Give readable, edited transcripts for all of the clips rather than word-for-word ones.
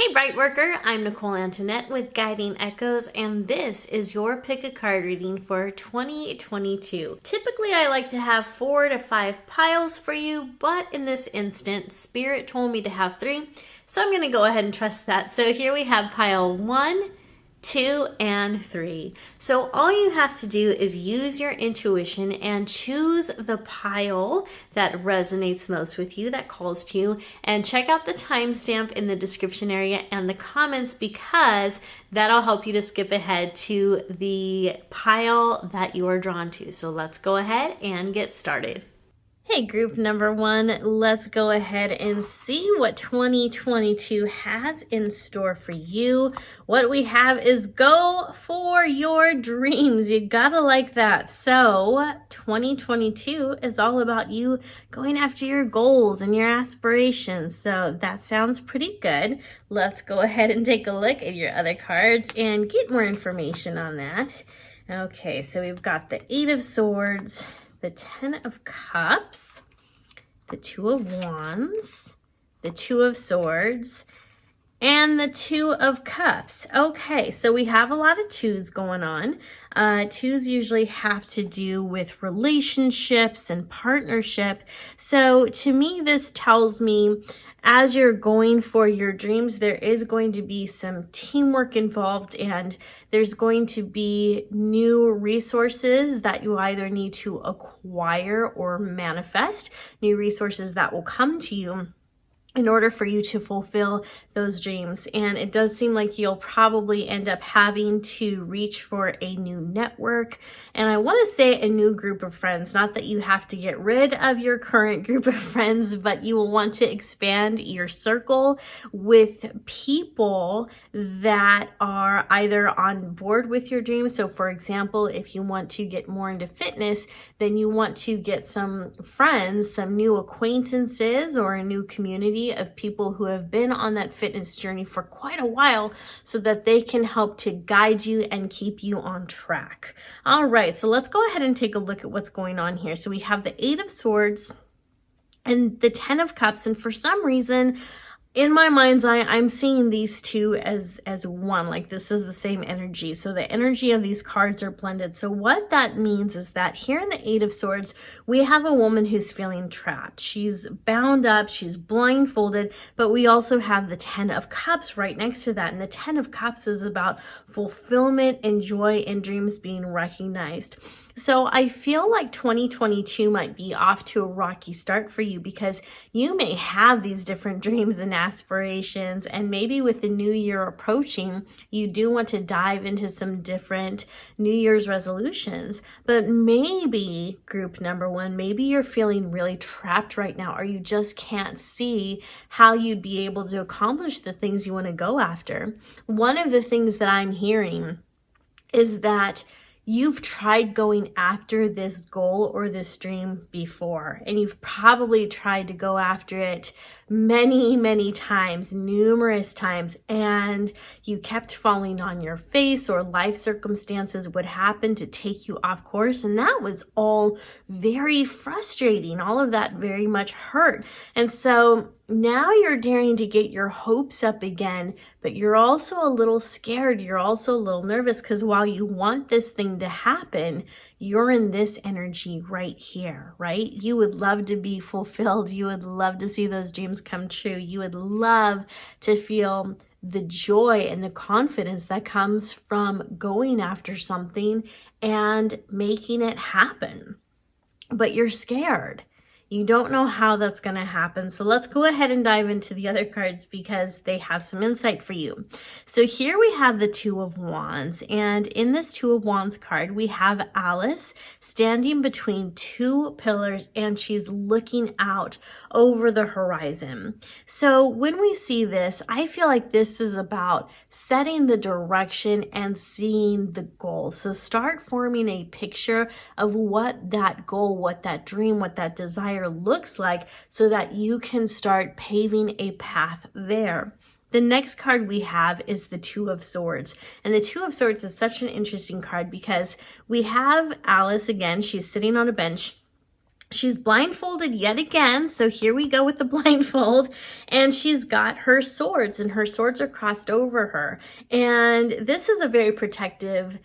Hey Bright Worker, I'm Nicole Antoinette with Guiding Echoes, and this is your pick a card reading for 2022. Typically I like to have 4 to 5 piles for you, but in this instance, Spirit told me to have 3, so I'm going to go ahead and trust that. So here we have pile 1, 2, and 3. So all you have to do is use your intuition and choose the pile that resonates most with you, that calls to you, and check out the timestamp in the description area and the comments, because that'll help you to skip ahead to the pile that you are drawn to. So let's go ahead and get started. Hey group number 1, let's go ahead and see what 2022 has in store for you. What we have is go for your dreams. You gotta like that. So 2022 is all about you going after your goals and your aspirations. So that sounds pretty good. Let's go ahead and take a look at your other cards and get more information on that. Okay, so we've got the 8 of Swords, the 10 of Cups, the 2 of Wands, the 2 of Swords, and the 2 of Cups. Okay, so we have a lot of 2s going on. 2s usually have to do with relationships and partnership. So to me, this tells me as you're going for your dreams, there is going to be some teamwork involved, and there's going to be new resources that you either need to acquire or manifest, new resources that will come to you in order for you to fulfill those dreams. And it does seem like you'll probably end up having to reach for a new network. And I want to say a new group of friends, not that you have to get rid of your current group of friends, but you will want to expand your circle with people that are either on board with your dreams. So for example, if you want to get more into fitness, then you want to get some friends, some new acquaintances, or a new community of people who have been on that fitness journey for quite a while, so that they can help to guide you and keep you on track. All right, so let's go ahead and take a look at what's going on here. So we have the 8 of Swords and the 10 of Cups, and for some reason, in my mind's eye, I'm seeing these two as one, like this is the same energy. So the energy of these cards are blended. So what that means is that here in the 8 of Swords, we have a woman who's feeling trapped. She's bound up, she's blindfolded, but we also have the 10 of Cups right next to that. And the 10 of Cups is about fulfillment and joy and dreams being recognized. So I feel like 2022 might be off to a rocky start for you, because you may have these different dreams and aspirations, and maybe with the new year approaching, you do want to dive into some different New Year's resolutions. But maybe, group number 1, maybe you're feeling really trapped right now, or you just can't see how you'd be able to accomplish the things you want to go after. One of the things that I'm hearing is that you've tried going after this goal or this dream before, and you've probably tried to go after it many times, numerous times, and you kept falling on your face, or life circumstances would happen to take you off course, and that was all very frustrating. All of that very much hurt. And so now you're daring to get your hopes up again, but you're also a little scared. You're also a little nervous, because while you want this thing to happen, you're in this energy right here, right? You would love to be fulfilled. You would love to see those dreams come true. You would love to feel the joy and the confidence that comes from going after something and making it happen. But you're scared. You don't know how that's going to happen. So let's go ahead and dive into the other cards, because they have some insight for you. So here we have the 2 of Wands. And in this 2 of Wands card, we have Alice standing between 2 pillars, and she's looking out over the horizon. So when we see this, I feel like this is about setting the direction and seeing the goal. So start forming a picture of what that goal, what that dream, what that desire looks like, so that you can start paving a path there. The next card we have is the 2 of Swords. And the 2 of Swords is such an interesting card, because we have Alice again. She's sitting on a bench. She's blindfolded yet again, so here we go with the blindfold, and she's got her swords, and her swords are crossed over her. And this is a very protective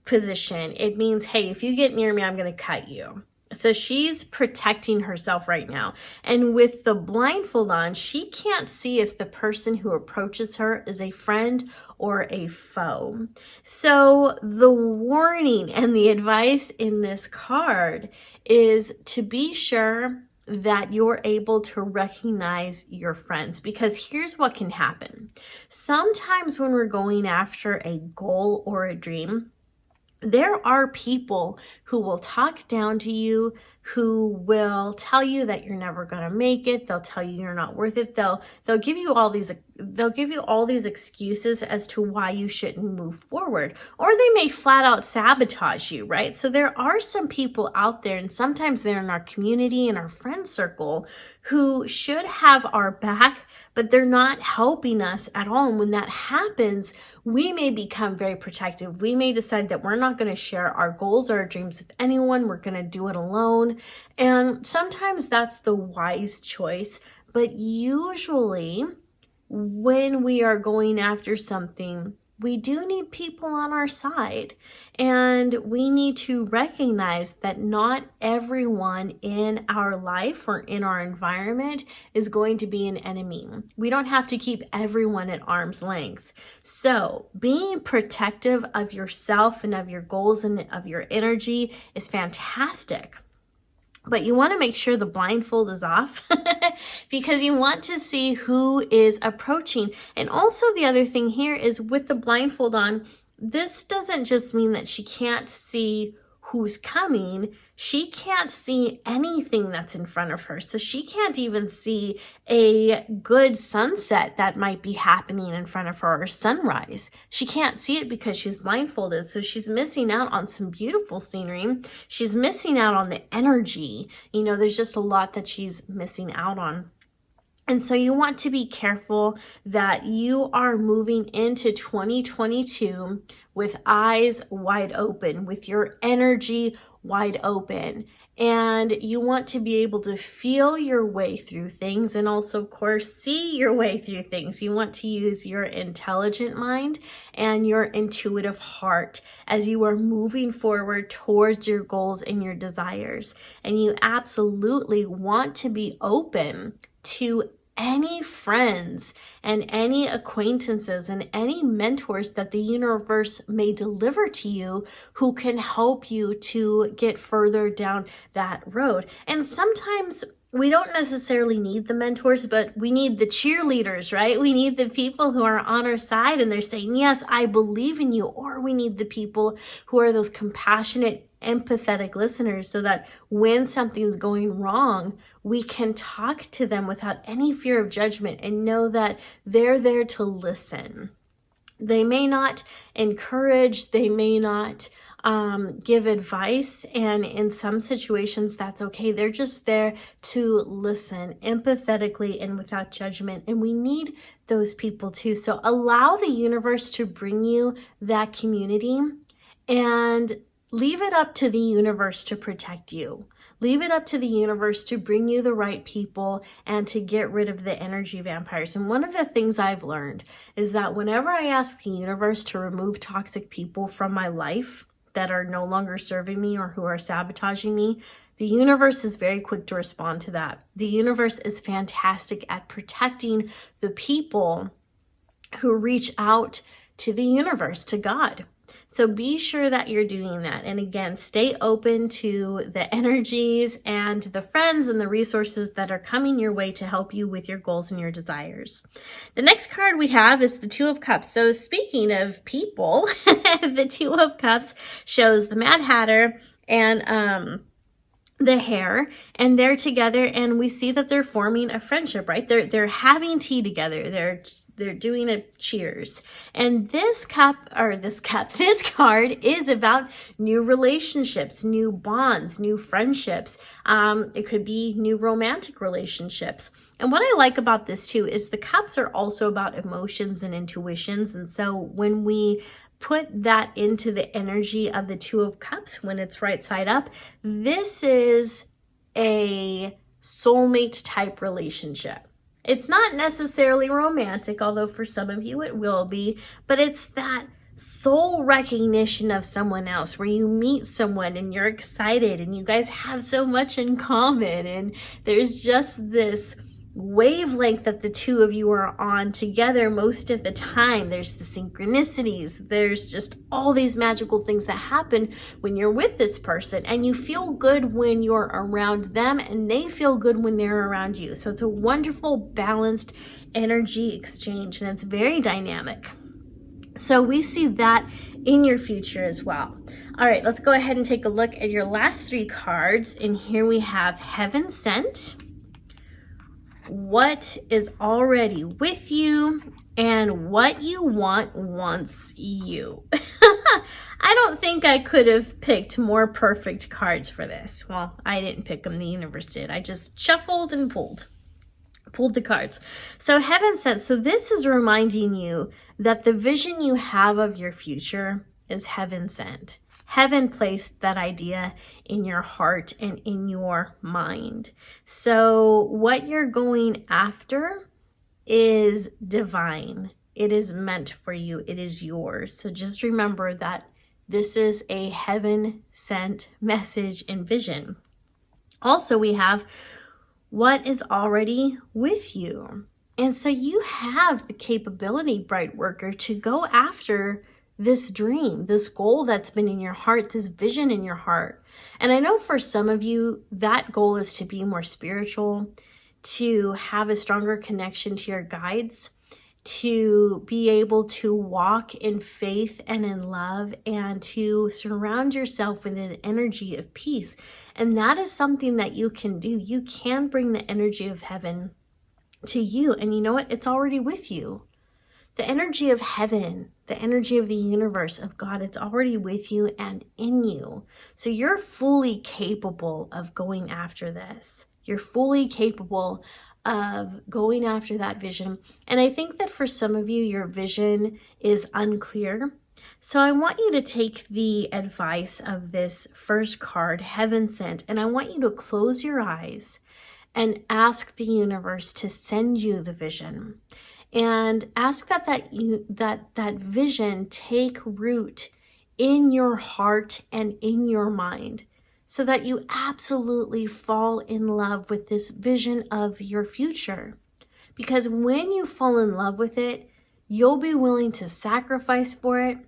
position. It means, hey, if you get near me, I'm going to cut you. So she's protecting herself right now. And with the blindfold on, she can't see if the person who approaches her is a friend or a foe. So the warning and the advice in this card is to be sure that you're able to recognize your friends, because here's what can happen. Sometimes when we're going after a goal or a dream, there are people who will talk down to you, who will tell you that you're never going to make it. They'll tell you you're not worth it. They'll give you all these excuses as to why you shouldn't move forward, or they may flat out sabotage you, right? So there are some people out there, and sometimes they're in our community and our friend circle, who should have our back, but they're not helping us at all. And when that happens, we may become very protective. We may decide that we're not going to share our goals or our dreams with anyone. We're going to do it alone. And sometimes that's the wise choice. But usually when we are going after something, we do need people on our side, and we need to recognize that not everyone in our life or in our environment is going to be an enemy. We don't have to keep everyone at arm's length. So being protective of yourself and of your goals and of your energy is fantastic. But you want to make sure the blindfold is off because you want to see who is approaching. And also the other thing here is, with the blindfold on, this doesn't just mean that she can't see who's coming. She can't see anything that's in front of her. So she can't even see a good sunset that might be happening in front of her, or sunrise. She can't see it because she's blindfolded. So she's missing out on some beautiful scenery. She's missing out on the energy. You know, there's just a lot that she's missing out on. And so you want to be careful that you are moving into 2022 with eyes wide open, with your energy wide open. And you want to be able to feel your way through things, and also, of course, see your way through things. You want to use your intelligent mind and your intuitive heart as you are moving forward towards your goals and your desires. And you absolutely want to be open to any friends and any acquaintances and any mentors that the universe may deliver to you, who can help you to get further down that road. And sometimes we don't necessarily need the mentors, but we need the cheerleaders, right? We need the people who are on our side and they're saying, yes, I believe in you. Or we need the people who are those compassionate, empathetic listeners, so that when something's going wrong, we can talk to them without any fear of judgment and know that they're there to listen. They may not encourage, they may not give advice, and in some situations that's okay. They're just there to listen empathetically and without judgment, and we need those people too. So allow the universe to bring you that community, and leave it up to the universe to protect you. Leave it up to the universe to bring you the right people and to get rid of the energy vampires. And one of the things I've learned is that whenever I ask the universe to remove toxic people from my life that are no longer serving me or who are sabotaging me, the universe is very quick to respond to that. The universe is fantastic at protecting the people who reach out to the universe, to God. So be sure that you're doing that. And again, stay open to the energies and the friends and the resources that are coming your way to help you with your goals and your desires. The next card we have is the Two of Cups. So speaking of people, the Two of Cups shows the Mad Hatter and the Hare, and they're together, and we see that they're forming a friendship, right? They're having tea together. They're doing a cheers. And this card is about new relationships, new bonds, new friendships. It could be new romantic relationships. And what I like about this too is the cups are also about emotions and intuitions. And so when we put that into the energy of the Two of Cups, when it's right side up, this is a soulmate type relationship. It's not necessarily romantic, although for some of you it will be, but it's that soul recognition of someone else where you meet someone and you're excited and you guys have so much in common, and there's just this wavelength that the two of you are on together most of the time. There's the synchronicities, there's just all these magical things that happen when you're with this person, and you feel good when you're around them and they feel good when they're around you. So it's a wonderful balanced energy exchange, and it's very dynamic. So we see that in your future as well. All right, let's go ahead and take a look at your last 3 cards. And here we have Heaven Sent, what is already with you, and what you want wants you. I don't think I could have picked more perfect cards for this. Well, I didn't pick them, the universe did. I just shuffled and pulled the cards. So Heaven Sent. So this is reminding you that the vision you have of your future is heaven sent. Heaven placed that idea in your heart and in your mind. So what you're going after is divine. It is meant for you. It is yours. So just remember that this is a heaven sent message and vision. Also, we have what is already with you. And so you have the capability, bright worker, to go after this dream, this goal that's been in your heart, this vision in your heart. And I know for some of you, that goal is to be more spiritual, to have a stronger connection to your guides, to be able to walk in faith and in love, and to surround yourself with an energy of peace. And that is something that you can do. You can bring the energy of heaven to you. And you know what? It's already with you. The energy of heaven, the energy of the universe, of God, it's already with you and in you. So you're fully capable of going after this. You're fully capable of going after that vision. And I think that for some of you, your vision is unclear. So I want you to take the advice of this first card, Heaven Sent, and I want you to close your eyes and ask the universe to send you the vision. And ask that vision take root in your heart and in your mind, so that you absolutely fall in love with this vision of your future. Because when you fall in love with it, you'll be willing to sacrifice for it,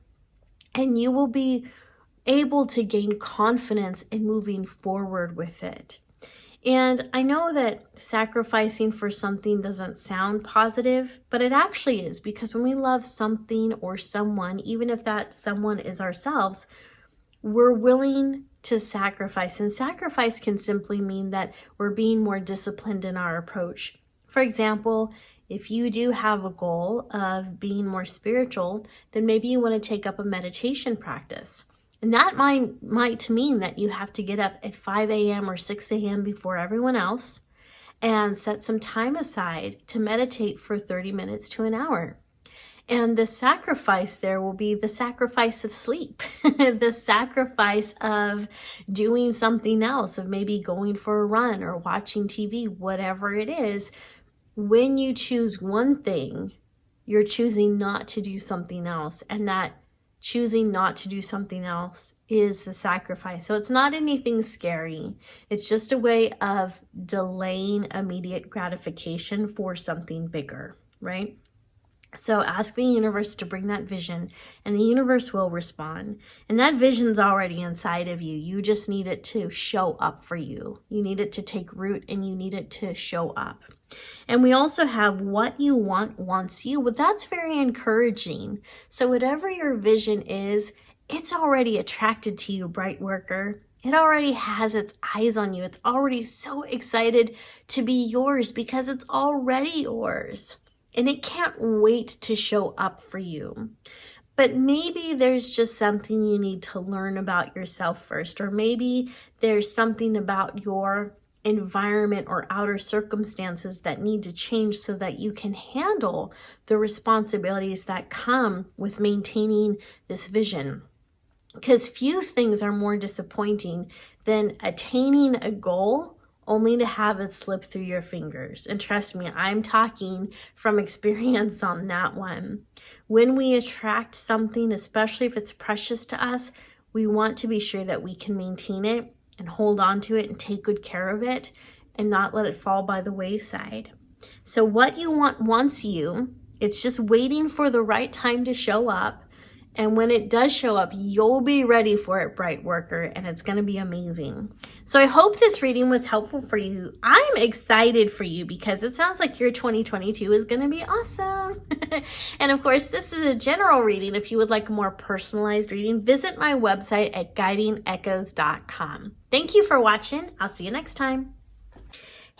and you will be able to gain confidence in moving forward with it. And I know that sacrificing for something doesn't sound positive, but it actually is, because when we love something or someone, even if that someone is ourselves, we're willing to sacrifice. And sacrifice can simply mean that we're being more disciplined in our approach. For example, if you do have a goal of being more spiritual, then maybe you want to take up a meditation practice. And that might mean that you have to get up at 5 a.m. or 6 a.m. before everyone else and set some time aside to meditate for 30 minutes to an hour. And the sacrifice there will be the sacrifice of sleep, the sacrifice of doing something else, of maybe going for a run or watching TV, whatever it is. When you choose one thing, you're choosing not to do something else. And that choosing not to do something else is the sacrifice. So it's not anything scary. It's just a way of delaying immediate gratification for something bigger, right? So ask the universe to bring that vision, and the universe will respond. And that vision's already inside of you. You just need it to show up for you. You need it to take root, and you need it to show up. And we also have what you want wants you. Well, that's very encouraging. So whatever your vision is, it's already attracted to you, bright worker. It already has its eyes on you. It's already so excited to be yours because it's already yours. And it can't wait to show up for you. But maybe there's just something you need to learn about yourself first. Or maybe there's something about your environment or outer circumstances that need to change so that you can handle the responsibilities that come with maintaining this vision. Because few things are more disappointing than attaining a goal only to have it slip through your fingers. And trust me, I'm talking from experience on that one. When we attract something, especially if it's precious to us, we want to be sure that we can maintain it and hold on to it and take good care of it and not let it fall by the wayside. So what you want wants you. It's just waiting for the right time to show up. And when it does show up, you'll be ready for it, bright worker, and it's going to be amazing. So I hope this reading was helpful for you. I'm excited for you because it sounds like your 2022 is going to be awesome. And of course, this is a general reading. If you would like a more personalized reading, visit my website at guidingechoes.com. Thank you for watching. I'll see you next time.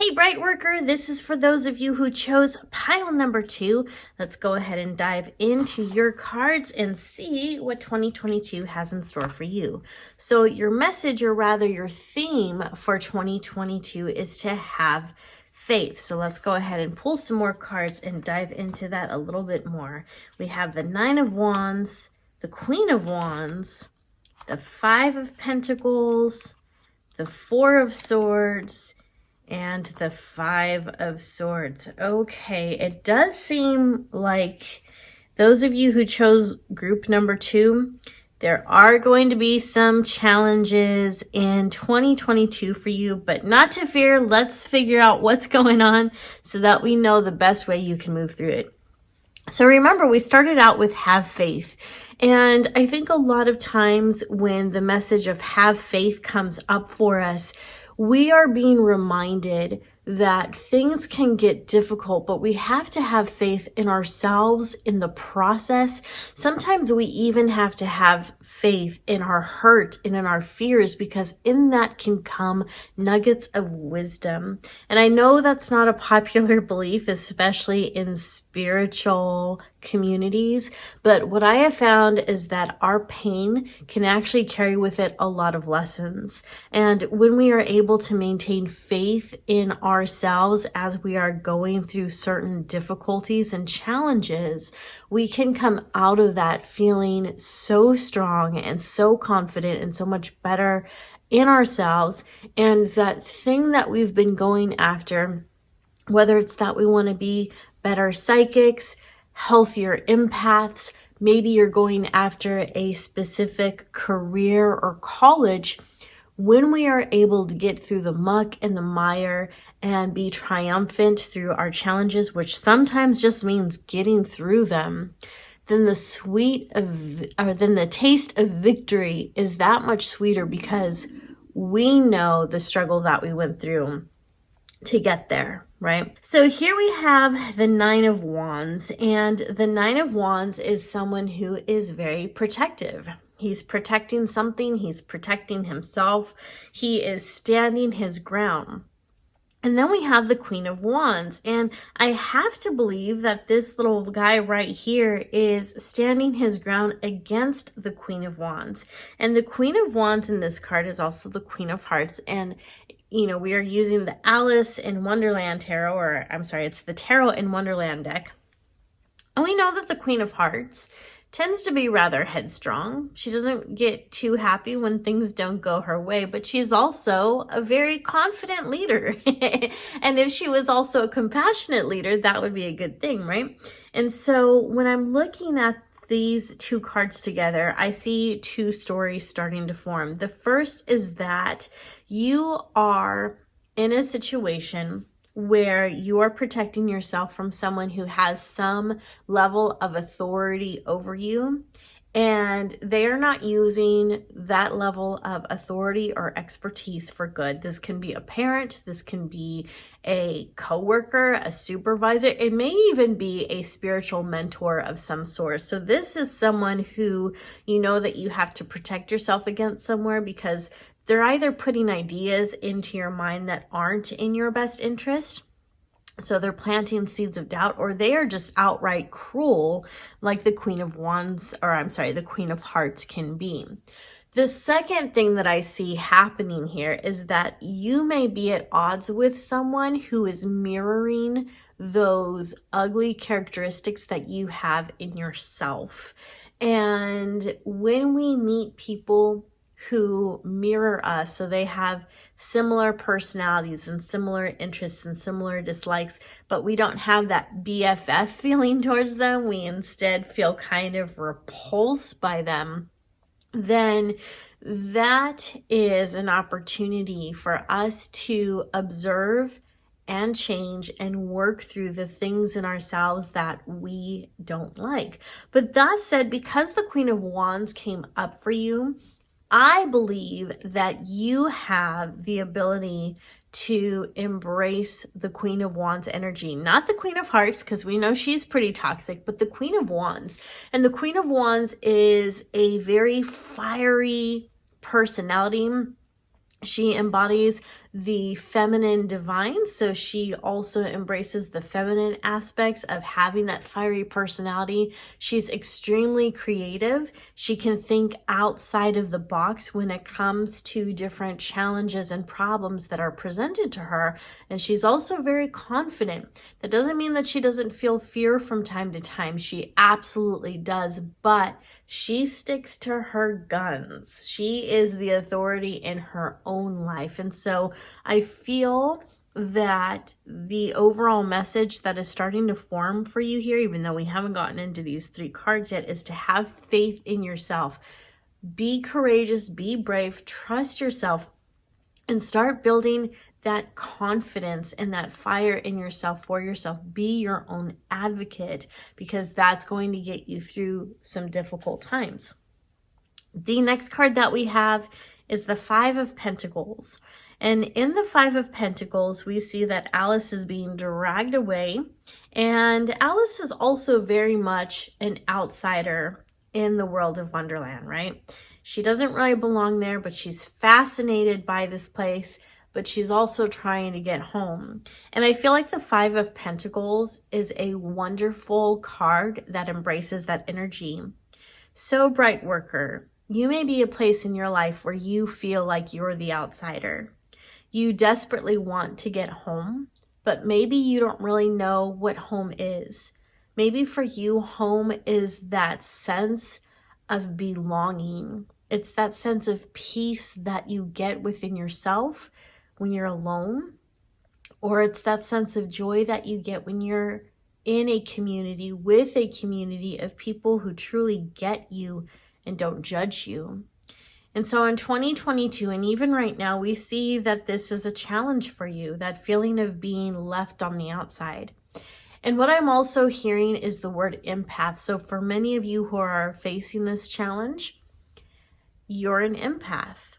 Hey, Bright Worker, this is for those of you who chose pile number 2. Let's go ahead and dive into your cards and see what 2022 has in store for you. So your message, or rather your theme for 2022, is to have faith. So let's go ahead and pull some more cards and dive into that a little bit more. We have the 9 of Wands, the Queen of Wands, the 5 of Pentacles, the 4 of Swords, and the 5 of Swords. Okay, it does seem like those of you who chose group number 2, there are going to be some challenges in 2022 for you, but not to fear. Let's figure out what's going on so that we know the best way you can move through it. So remember, we started out with have faith. And I think a lot of times when the message of have faith comes up for us, we are being reminded that things can get difficult, but we have to have faith in ourselves in the process. Sometimes we even have to have faith in our hurt and in our fears, because in that can come nuggets of wisdom. And I know that's not a popular belief, especially in spiritual communities, but what I have found is that our pain can actually carry with it a lot of lessons. And when we are able to maintain faith in ourselves as we are going through certain difficulties and challenges, we can come out of that feeling so strong and so confident and so much better in ourselves. And that thing that we've been going after, whether it's that we want to be better psychics, healthier empaths, maybe you're going after a specific career or college, when we are able to get through the muck and the mire and be triumphant through our challenges, which sometimes just means getting through them, then the taste of victory is that much sweeter, because we know the struggle that we went through to get there, right? So here we have the 9 of Wands, and the 9 of Wands is someone who is very protective. He's protecting something. He's protecting himself. He is standing his ground. And then we have the Queen of Wands. And I have to believe that this little guy right here is standing his ground against the Queen of Wands. And the Queen of Wands in this card is also the Queen of Hearts. And you know, we are using the Alice in Wonderland tarot, or I'm sorry, it's the Tarot in Wonderland deck. And we know that the Queen of Hearts tends to be rather headstrong. She doesn't get too happy when things don't go her way, but she's also a very confident leader. And if she was also a compassionate leader, that would be a good thing, right? And so when I'm looking at these two cards together, I see two stories starting to form. The first is that you are in a situation where you are protecting yourself from someone who has some level of authority over you, and they are not using that level of authority or expertise for good. This can be a parent, this can be a coworker, a supervisor, it may even be a spiritual mentor of some sort. So this is someone who you know that you have to protect yourself against somewhere, because they're either putting ideas into your mind that aren't in your best interest. So they're planting seeds of doubt, or they are just outright cruel, like the Queen of Wands, or I'm sorry, the Queen of Hearts can be. The second thing that I see happening here is that you may be at odds with someone who is mirroring those ugly characteristics that you have in yourself. And when we meet people who mirror us. So they have similar personalities and similar interests and similar dislikes, but we don't have that BFF feeling towards them. We instead feel kind of repulsed by them. Then that is an opportunity for us to observe and change and work through the things in ourselves that we don't like. But that said, because the Queen of Wands came up for you, I believe that you have the ability to embrace the Queen of Wands energy, not the Queen of Hearts, because we know she's pretty toxic, but the Queen of Wands. And the Queen of Wands is a very fiery personality. She embodies the feminine divine, so she also embraces the feminine aspects of having that fiery personality. She's extremely creative. She can think outside of the box when it comes to different challenges and problems that are presented to her. And she's also very confident. That doesn't mean that she doesn't feel fear from time to time. She absolutely does, but she sticks to her guns. She is the authority in her own life. And so I feel that the overall message that is starting to form for you here, even though we haven't gotten into these 3 cards yet, is to have faith in yourself. Be courageous, be brave, trust yourself, and start building that confidence and that fire in yourself for yourself. Be your own advocate, because that's going to get you through some difficult times. The next card that we have is the 5 of Pentacles. And in the 5 of Pentacles, we see that Alice is being dragged away. And Alice is also very much an outsider in the world of Wonderland, right? She doesn't really belong there, but she's fascinated by this place, but she's also trying to get home. And I feel like the 5 of Pentacles is a wonderful card that embraces that energy. So, bright worker, you may be a place in your life where you feel like you're the outsider. You desperately want to get home, but maybe you don't really know what home is. Maybe for you, home is that sense of belonging. It's that sense of peace that you get within yourself when you're alone, or it's that sense of joy that you get when you're in a community with a community of people who truly get you and don't judge you. And so in 2022, and even right now, we see that this is a challenge for you, that feeling of being left on the outside. And what I'm also hearing is the word empath. So for many of you who are facing this challenge, you're an empath.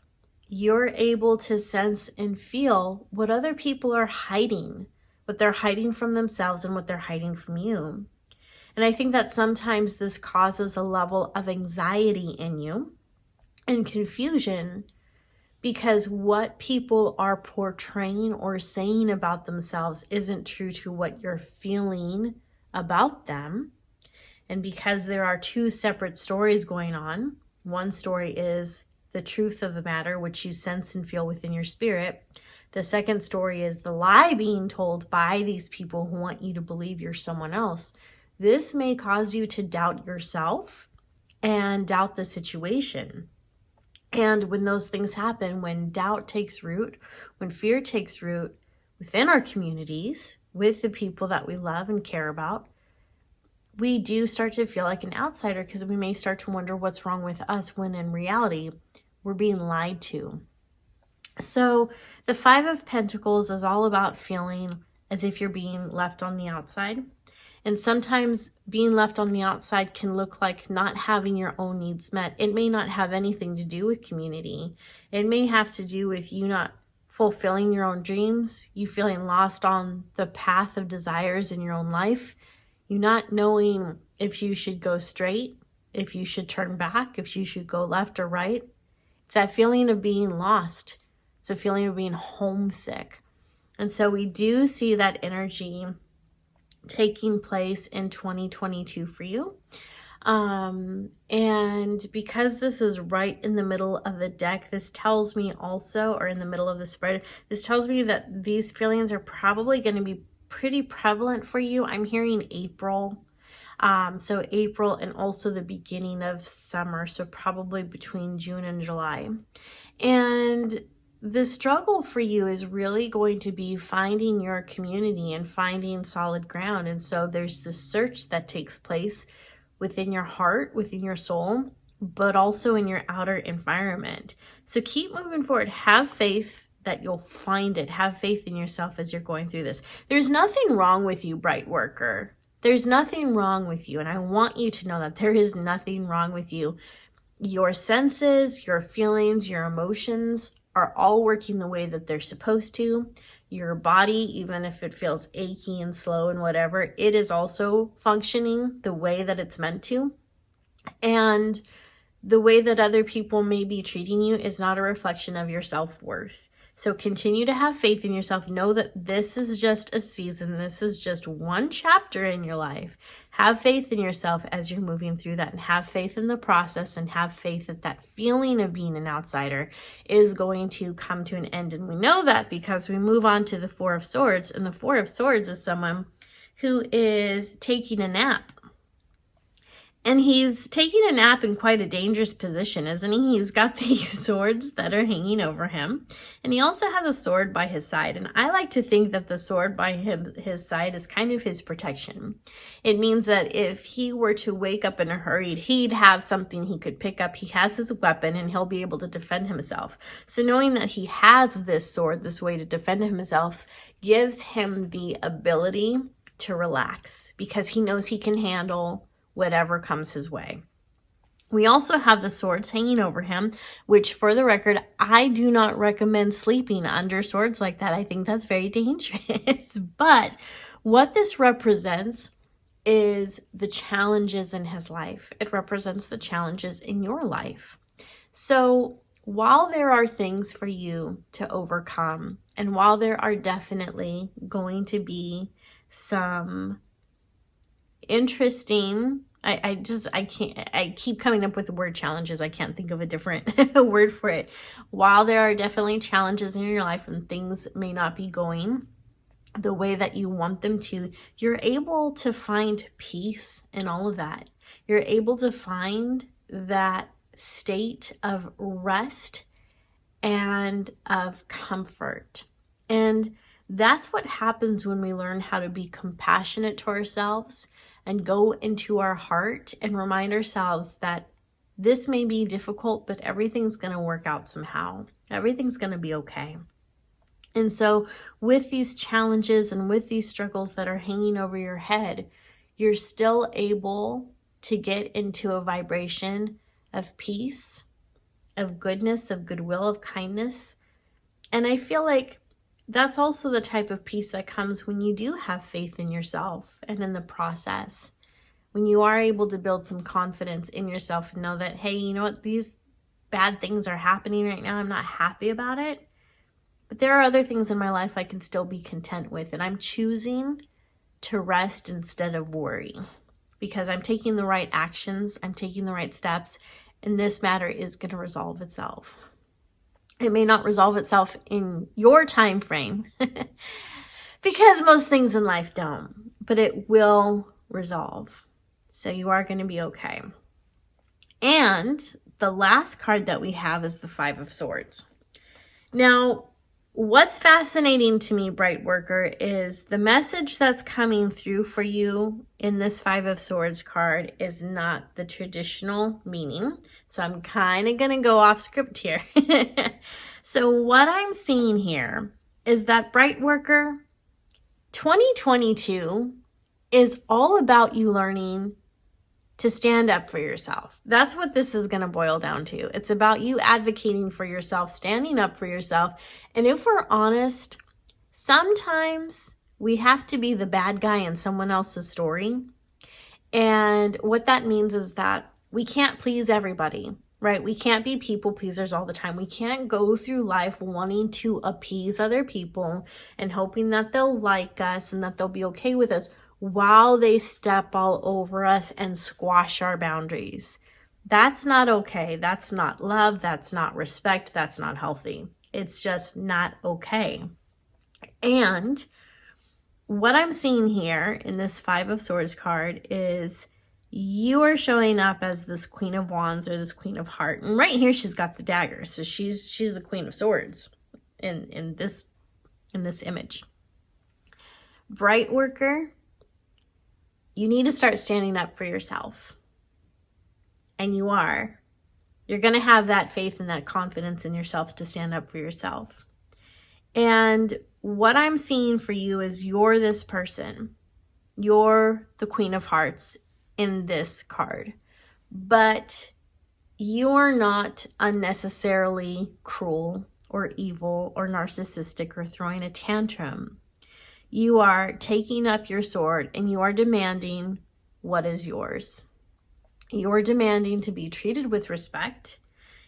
You're able to sense and feel what other people are hiding, what they're hiding from themselves and what they're hiding from you. And I think that sometimes this causes a level of anxiety in you and confusion, because what people are portraying or saying about themselves isn't true to what you're feeling about them. And because there are 2 separate stories going on, one story is the truth of the matter, which you sense and feel within your spirit. The second story is the lie being told by these people who want you to believe you're someone else. This may cause you to doubt yourself and doubt the situation. And when those things happen, when doubt takes root, when fear takes root within our communities, with the people that we love and care about, we do start to feel like an outsider, because we may start to wonder what's wrong with us, when in reality, we're being lied to. So the 5 of Pentacles is all about feeling as if you're being left on the outside. And sometimes being left on the outside can look like not having your own needs met. It may not have anything to do with community. It may have to do with you not fulfilling your own dreams, you feeling lost on the path of desires in your own life, you not knowing if you should go straight, if you should turn back, if you should go left or right. It's that feeling of being lost. It's a feeling of being homesick. And so we do see that energy taking place in 2022 for you. And because this is right in the middle of the deck, this tells me also, or in the middle of the spread, this tells me that these feelings are probably going to be pretty prevalent for you. I'm hearing April. So April and also the beginning of summer, so probably between June and July. And the struggle for you is really going to be finding your community and finding solid ground. And so there's this search that takes place within your heart, within your soul, but also in your outer environment. So keep moving forward. Have faith that you'll find it. Have faith in yourself as you're going through this. There's nothing wrong with you, bright worker. There's nothing wrong with you. And I want you to know that there is nothing wrong with you. Your senses, your feelings, your emotions are all working the way that they're supposed to. Your body, even if it feels achy and slow and whatever, it is also functioning the way that it's meant to. And the way that other people may be treating you is not a reflection of your self-worth. So continue to have faith in yourself. Know that this is just a season. This is just one chapter in your life. Have faith in yourself as you're moving through that, and have faith in the process, and have faith that that feeling of being an outsider is going to come to an end. And we know that because we move on to the Four of Swords, and the Four of Swords is someone who is taking a nap. And he's taking a nap in quite a dangerous position, isn't he? He's got these swords that are hanging over him. And he also has a sword by his side. And I like to think that the sword by his side is kind of his protection. It means that if he were to wake up in a hurry, he'd have something he could pick up. He has his weapon and he'll be able to defend himself. So knowing that he has this sword, this way to defend himself, gives him the ability to relax because he knows he can handle whatever comes his way. We also have the swords hanging over him, which, for the record, I do not recommend sleeping under swords like that. I think that's very dangerous. But what this represents is the challenges in his life. It represents the challenges in your life. So while there are things for you to overcome, and while there are definitely going to be some interesting, I keep coming up with the word challenges. I can't think of a different word for it. While there are definitely challenges in your life and things may not be going the way that you want them to, you're able to find peace in all of that. You're able to find that state of rest and of comfort. And that's what happens when we learn how to be compassionate to ourselves and go into our heart and remind ourselves that this may be difficult, but everything's going to work out somehow. Everything's going to be okay. And so with these challenges and with these struggles that are hanging over your head, you're still able to get into a vibration of peace, of goodness, of goodwill, of kindness. And I feel like that's also the type of peace that comes when you do have faith in yourself and in the process. When you are able to build some confidence in yourself and know that, hey, you know what, these bad things are happening right now. I'm not happy about it. But there are other things in my life I can still be content with. And I'm choosing to rest instead of worry because I'm taking the right actions. I'm taking the right steps. And this matter is going to resolve itself. It may not resolve itself in your time frame because most things in life don't, but it will resolve. So you are going to be okay. And the last card that we have is the Five of Swords. Now, what's fascinating to me, bright worker, is the message that's coming through for you in this Five of Swords card is not the traditional meaning. So I'm kind of going to go off script here. So what I'm seeing here is that, bright worker, 2022 is all about you learning to stand up for yourself. That's what this is going to boil down to. It's about you advocating for yourself, standing up for yourself. And if we're honest, sometimes we have to be the bad guy in someone else's story. And what that means is that we can't please everybody, right? We can't be people pleasers all the time. We can't go through life wanting to appease other people and hoping that they'll like us and that they'll be okay with us while they step all over us and squash our boundaries. That's not okay. That's not love. That's not respect. That's not healthy. It's just not okay. And what I'm seeing here in this Five of Swords card is You are showing up as this Queen of Wands or this Queen of Heart. And right here, she's got the dagger. So she's the Queen of Swords in this image. Bright worker, you need to start standing up for yourself. And you are. You're going to have that faith and that confidence in yourself to stand up for yourself. And what I'm seeing for you is you're this person. You're the Queen of Hearts in this card. But you're not unnecessarily cruel or evil or narcissistic or throwing a tantrum. You are taking up your sword and you are demanding what is yours. You are demanding to be treated with respect.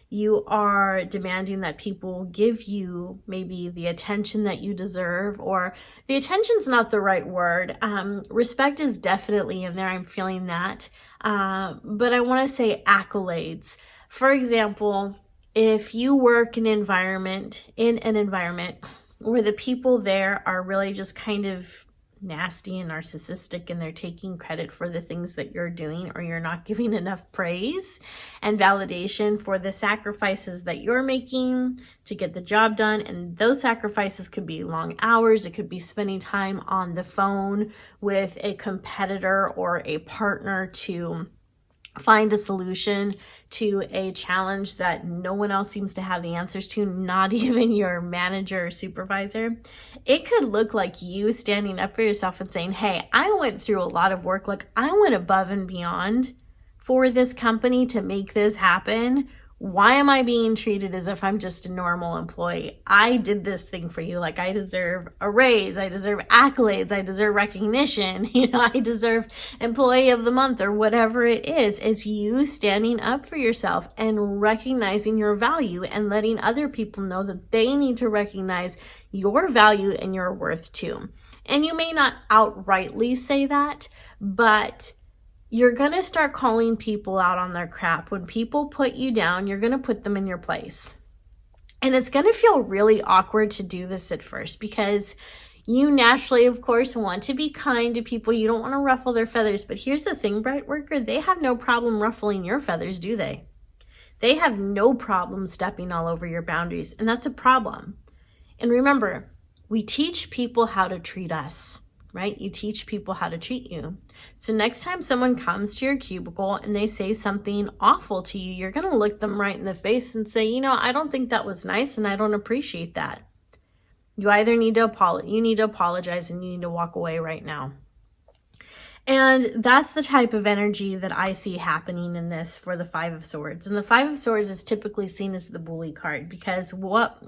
You are demanding that people give you maybe the attention that you deserve, or the attention's not the right word. Respect is definitely in there. I'm feeling that. But I want to say accolades. For example, if you work in an environment where the people there are really just kind of nasty and narcissistic and they're taking credit for the things that you're doing, or you're not giving enough praise and validation for the sacrifices that you're making to get the job done. And those sacrifices could be long hours. It could be spending time on the phone with a competitor or a partner to find a solution to a challenge that no one else seems to have the answers to, not even your manager or supervisor. It could look like you standing up for yourself and saying, hey, I went through a lot of work. Like, I went above and beyond for this company to make this happen. Why am I being treated as if I'm just a normal employee? I did this thing for you. Like, I deserve a raise. I deserve accolades. I deserve recognition. I deserve employee of the month or whatever it is. It's you standing up for yourself and recognizing your value and letting other people know that they need to recognize your value and your worth too. And you may not outrightly say that, but you're going to start calling people out on their crap. When people put you down, you're going to put them in your place. And it's going to feel really awkward to do this at first because you naturally, of course, want to be kind to people. You don't want to ruffle their feathers. But here's the thing, Bright Worker, they have no problem ruffling your feathers, do they? They have no problem stepping all over your boundaries. And that's a problem. And remember, we teach people how to treat us. Right? You teach people how to treat you. So next time someone comes to your cubicle and they say something awful to you, you're going to look them right in the face and say, I don't think that was nice and I don't appreciate that. You either need to apologize and you need to walk away right now. And that's the type of energy that I see happening in this for the Five of Swords. And the Five of Swords is typically seen as the bully card because what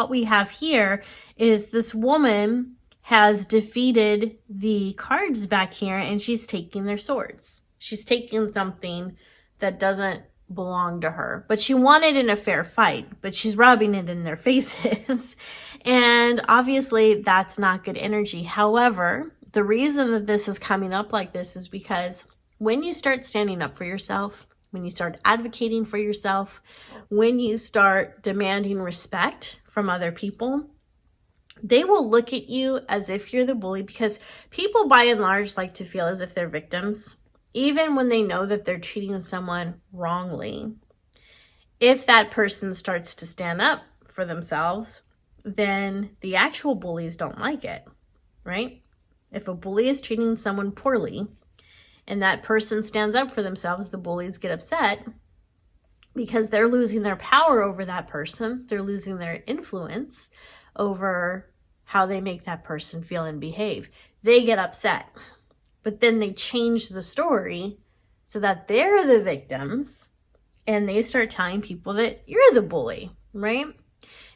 we have here is this woman has defeated the cards back here and she's taking their swords. She's taking something that doesn't belong to her, but she won it in a fair fight, but she's rubbing it in their faces. And obviously that's not good energy. However, the reason that this is coming up like this is because when you start standing up for yourself, when you start advocating for yourself, when you start demanding respect from other people, they will look at you as if you're the bully, because people by and large like to feel as if they're victims, even when they know that they're treating someone wrongly. If that person starts to stand up for themselves, then the actual bullies don't like it, right? If a bully is treating someone poorly and that person stands up for themselves, the bullies get upset because they're losing their power over that person. They're losing their influence over how they make that person feel and behave. They get upset, but then they change the story so that they're the victims and they start telling people that you're the bully, right?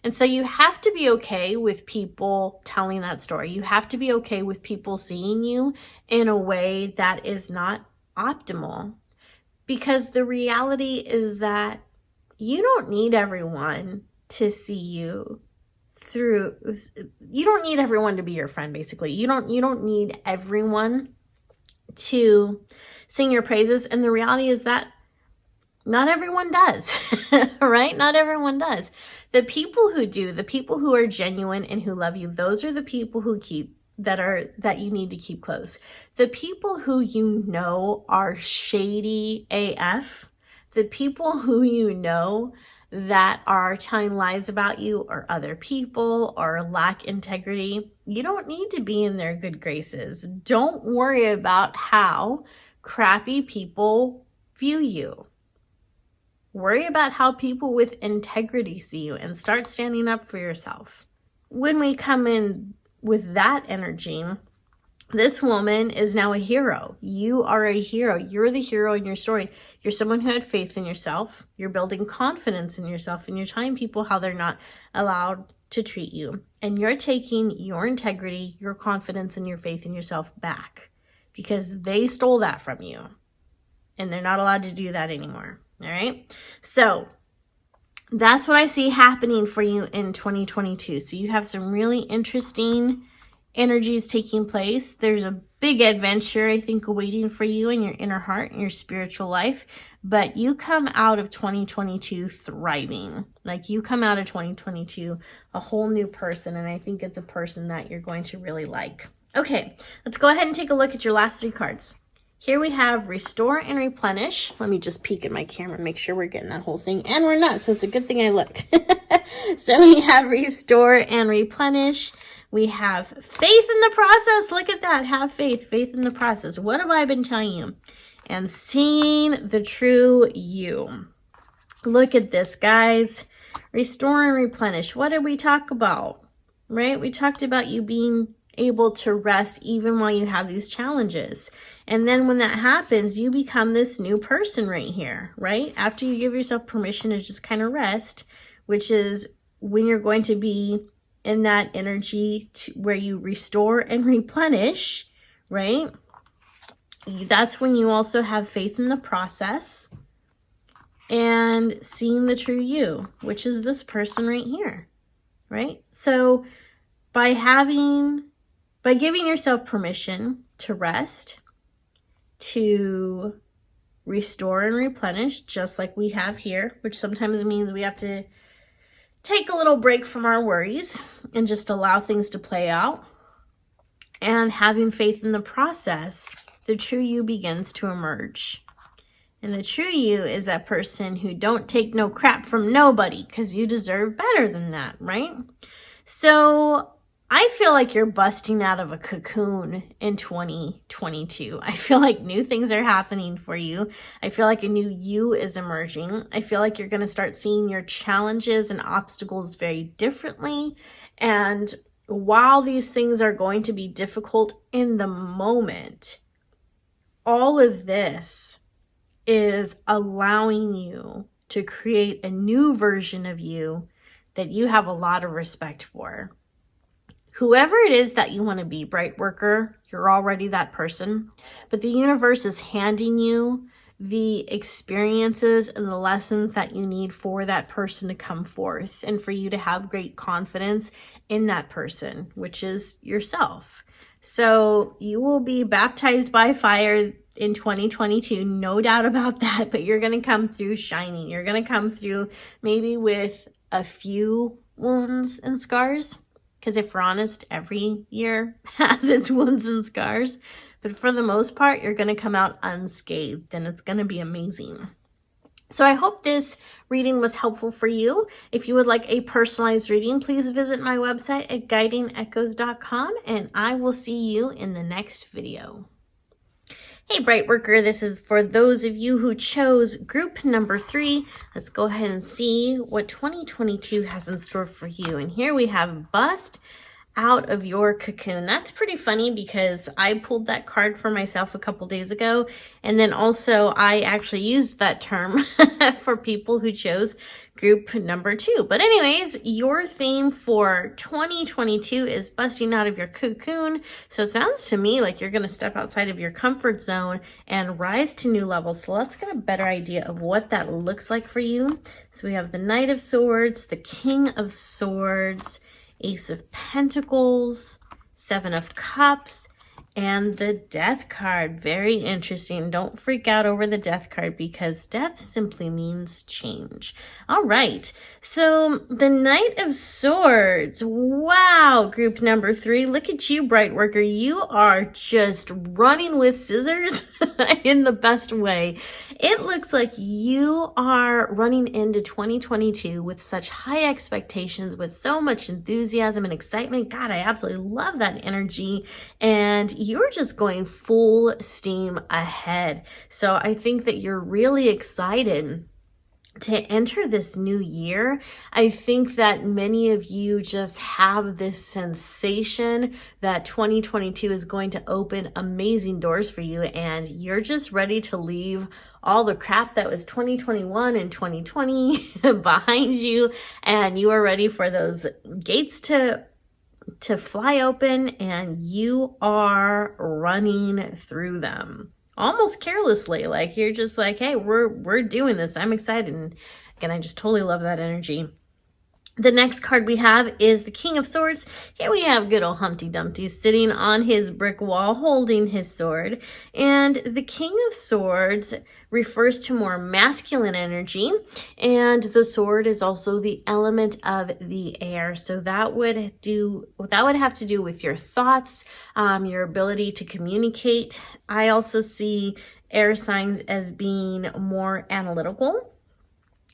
And so you have to be okay with people telling that story. You have to be okay with people seeing you in a way that is not optimal, because the reality is that you don't need everyone to see you through. You don't need everyone to be your friend, basically. You don't need everyone to sing your praises. And the reality is that not everyone does, right? Not everyone does. The people who do, the people who are genuine and who love you, those are the people who keep that you need to keep close. The people who you know are shady AF, the people who you know that are telling lies about you or other people or lack integrity, you don't need to be in their good graces. Don't worry about how crappy people view you. Worry about how people with integrity see you and start standing up for yourself. When we come in with that energy, this woman is now a hero. You are a hero. You're the hero in your story. You're someone who had faith in yourself. You're building confidence in yourself, and you're telling people how they're not allowed to treat you. And you're taking your integrity, your confidence, and your faith in yourself back because they stole that from you. And they're not allowed to do that anymore. All right? So that's what I see happening for you in 2022. So you have some really interesting energies taking place. There's a big adventure, I think, awaiting for you in your inner heart and your spiritual life. But you come out of 2022 thriving. Like, you come out of 2022 a whole new person. And I think it's a person that you're going to really like. Okay, let's go ahead and take a look at your last 3 cards. Here we have Restore and Replenish. Let me just peek at my camera and make sure we're getting that whole thing. And we're not, so it's a good thing I looked. So we have Restore and Replenish. We have faith in the process. Look at that. Have faith. Faith in the process. What have I been telling you? And seeing the true you. Look at this, guys. Restore and replenish. What did we talk about? Right? We talked about you being able to rest even while you have these challenges. And then when that happens, you become this new person right here, right? After you give yourself permission to just kind of rest, which is when you're going to be in that energy where you restore and replenish, right? That's when you also have faith in the process and seeing the true you, which is this person right here, right? So by giving yourself permission to rest, to restore and replenish, just like we have here, which sometimes means we have to take a little break from our worries and just allow things to play out. And having faith in the process, the true you begins to emerge. And the true you is that person who don't take no crap from nobody, because you deserve better than that, right? So I feel like you're busting out of a cocoon in 2022. I feel like new things are happening for you. I feel like a new you is emerging. I feel like you're going to start seeing your challenges and obstacles very differently. And while these things are going to be difficult in the moment, all of this is allowing you to create a new version of you that you have a lot of respect for. Whoever it is that you want to be, bright worker, you're already that person. But the universe is handing you the experiences and the lessons that you need for that person to come forth and for you to have great confidence in that person, which is yourself. So you will be baptized by fire in 2022, no doubt about that, but you're going to come through shining. You're going to come through maybe with a few wounds and scars. Because if we're honest, every year has its wounds and scars. But for the most part, you're going to come out unscathed, and it's going to be amazing. So I hope this reading was helpful for you. If you would like a personalized reading, please visit my website at guidingechoes.com, and I will see you in the next video. Hey, Bright Worker, this is for those of you who chose group number 3. Let's go ahead and see what 2022 has in store for you. And here we have Bust Out of Your Cocoon. That's pretty funny because I pulled that card for myself a couple days ago. And then also I actually used that term for people who chose group number 2. But anyways, your theme for 2022 is busting out of your cocoon. So it sounds to me like you're going to step outside of your comfort zone and rise to new levels. So let's get a better idea of what that looks like for you. So we have the Knight of Swords, the King of Swords, Ace of Pentacles, 7 of Cups, And the death card, very interesting. Don't freak out over the death card because death simply means change. All right, so the Knight of Swords. Wow, group number 3. Look at you, bright worker. You are just running with scissors in the best way. It looks like you are running into 2022 with such high expectations, with so much enthusiasm and excitement. God, I absolutely love that energy. And you're just going full steam ahead. So I think that you're really excited to enter this new year. I think that many of you just have this sensation that 2022 is going to open amazing doors for you, and you're just ready to leave all the crap that was 2021 and 2020 behind you, and you are ready for those gates to fly open, and you are running through them almost carelessly. Like you're just like, hey, we're doing this. I'm excited. And again, I just totally love that energy. The next card we have is the King of Swords. Here we have good old Humpty Dumpty sitting on his brick wall holding his sword. And the King of Swords refers to more masculine energy, and the sword is also the element of the air. So that would have to do with your thoughts, your ability to communicate. I also see air signs as being more analytical.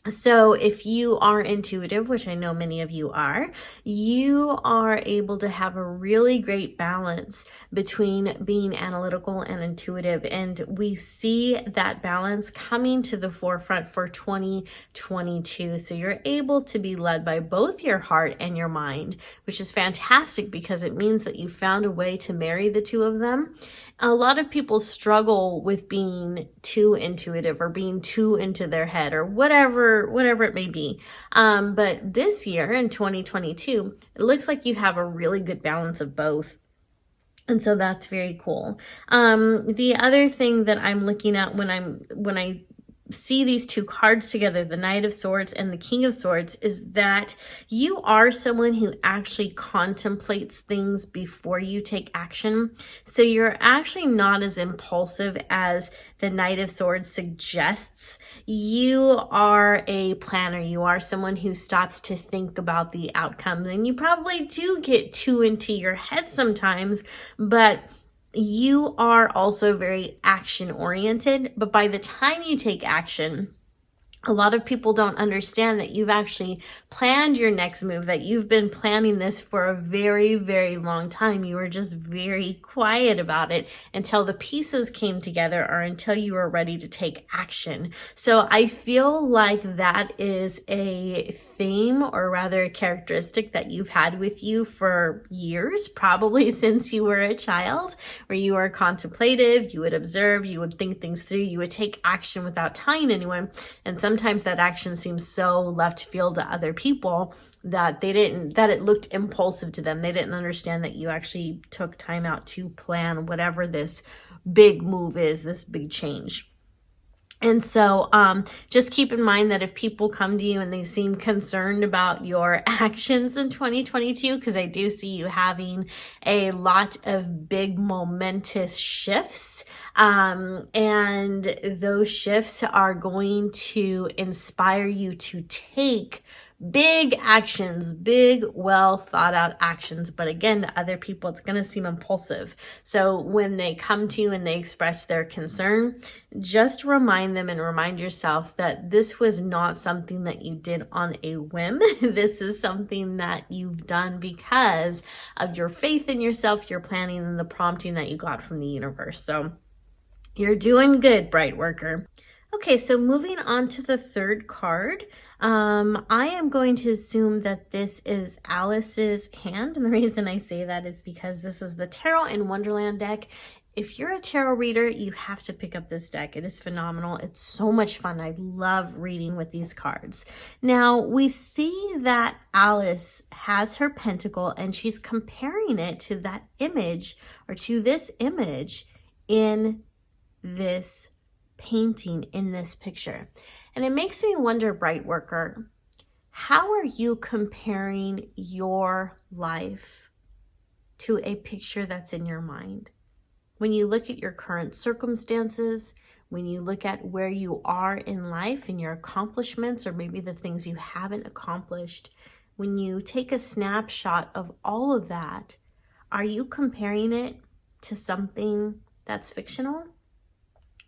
So if you are intuitive, which I know many of you are able to have a really great balance between being analytical and intuitive. And we see that balance coming to the forefront for 2022. So you're able to be led by both your heart and your mind, which is fantastic because it means that you found a way to marry the two of them. A lot of people struggle with being too intuitive or being too into their head or whatever it may be. But this year in 2022, it looks like you have a really good balance of both. And so that's very cool. The other thing that I'm looking at when I see these two cards together, the Knight of Swords and the King of Swords, is that you are someone who actually contemplates things before you take action. So you're actually not as impulsive as the Knight of Swords suggests. You are a planner. You are someone who stops to think about the outcome. And you probably do get too into your head sometimes, but you are also very action oriented. But by the time you take action, a lot of people don't understand that you've actually planned your next move, that you've been planning this for a very, very long time. You were just very quiet about it until the pieces came together or until you were ready to take action. So I feel like that is a theme, or rather a characteristic that you've had with you for years, probably since you were a child, where you were contemplative, you would observe, you would think things through, you would take action without telling anyone. And sometimes that action seems so left field to other people that it looked impulsive to them. They didn't understand that you actually took time out to plan whatever this big move is, this big change. And so just keep in mind that if people come to you and they seem concerned about your actions in 2022, because I do see you having a lot of big momentous shifts, and those shifts are going to inspire you to take big actions, big, well thought out actions. But again, to other people, it's going to seem impulsive. So when they come to you and they express their concern, just remind them and remind yourself that this was not something that you did on a whim. This is something that you've done because of your faith in yourself, your planning, and the prompting that you got from the universe. So you're doing good, bright worker. Okay, so moving on to the third card, I am going to assume that this is Alice's hand. And the reason I say that is because this is the Tarot in Wonderland deck. If you're a tarot reader, you have to pick up this deck. It is phenomenal. It's so much fun. I love reading with these cards. Now, we see that Alice has her pentacle and she's comparing it to that image, or to this image in this painting, in this picture. And it makes me wonder, bright worker, how are you comparing your life to a picture that's in your mind? When you look at your current circumstances, when you look at where you are in life and your accomplishments, or maybe the things you haven't accomplished, when you take a snapshot of all of that, are you comparing it to something that's fictional?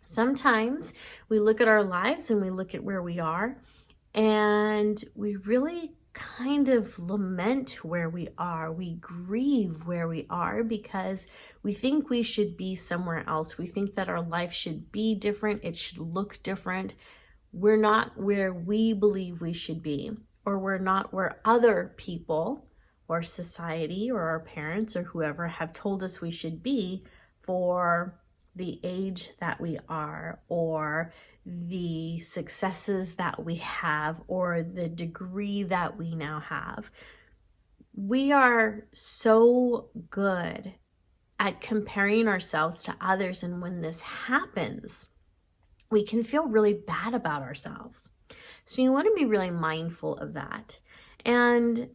Sometimes we look at our lives and we look at where we are, and we really kind of lament where we are. We grieve where we are because we think we should be somewhere else. We think that our life should be different. It should look different. We're not where we believe we should be, or we're not where other people or society or our parents or whoever have told us we should be for the age that we are, or the successes that we have, or the degree that we now have. We are so good at comparing ourselves to others, and when this happens, we can feel really bad about ourselves. So you want to be really mindful of that. And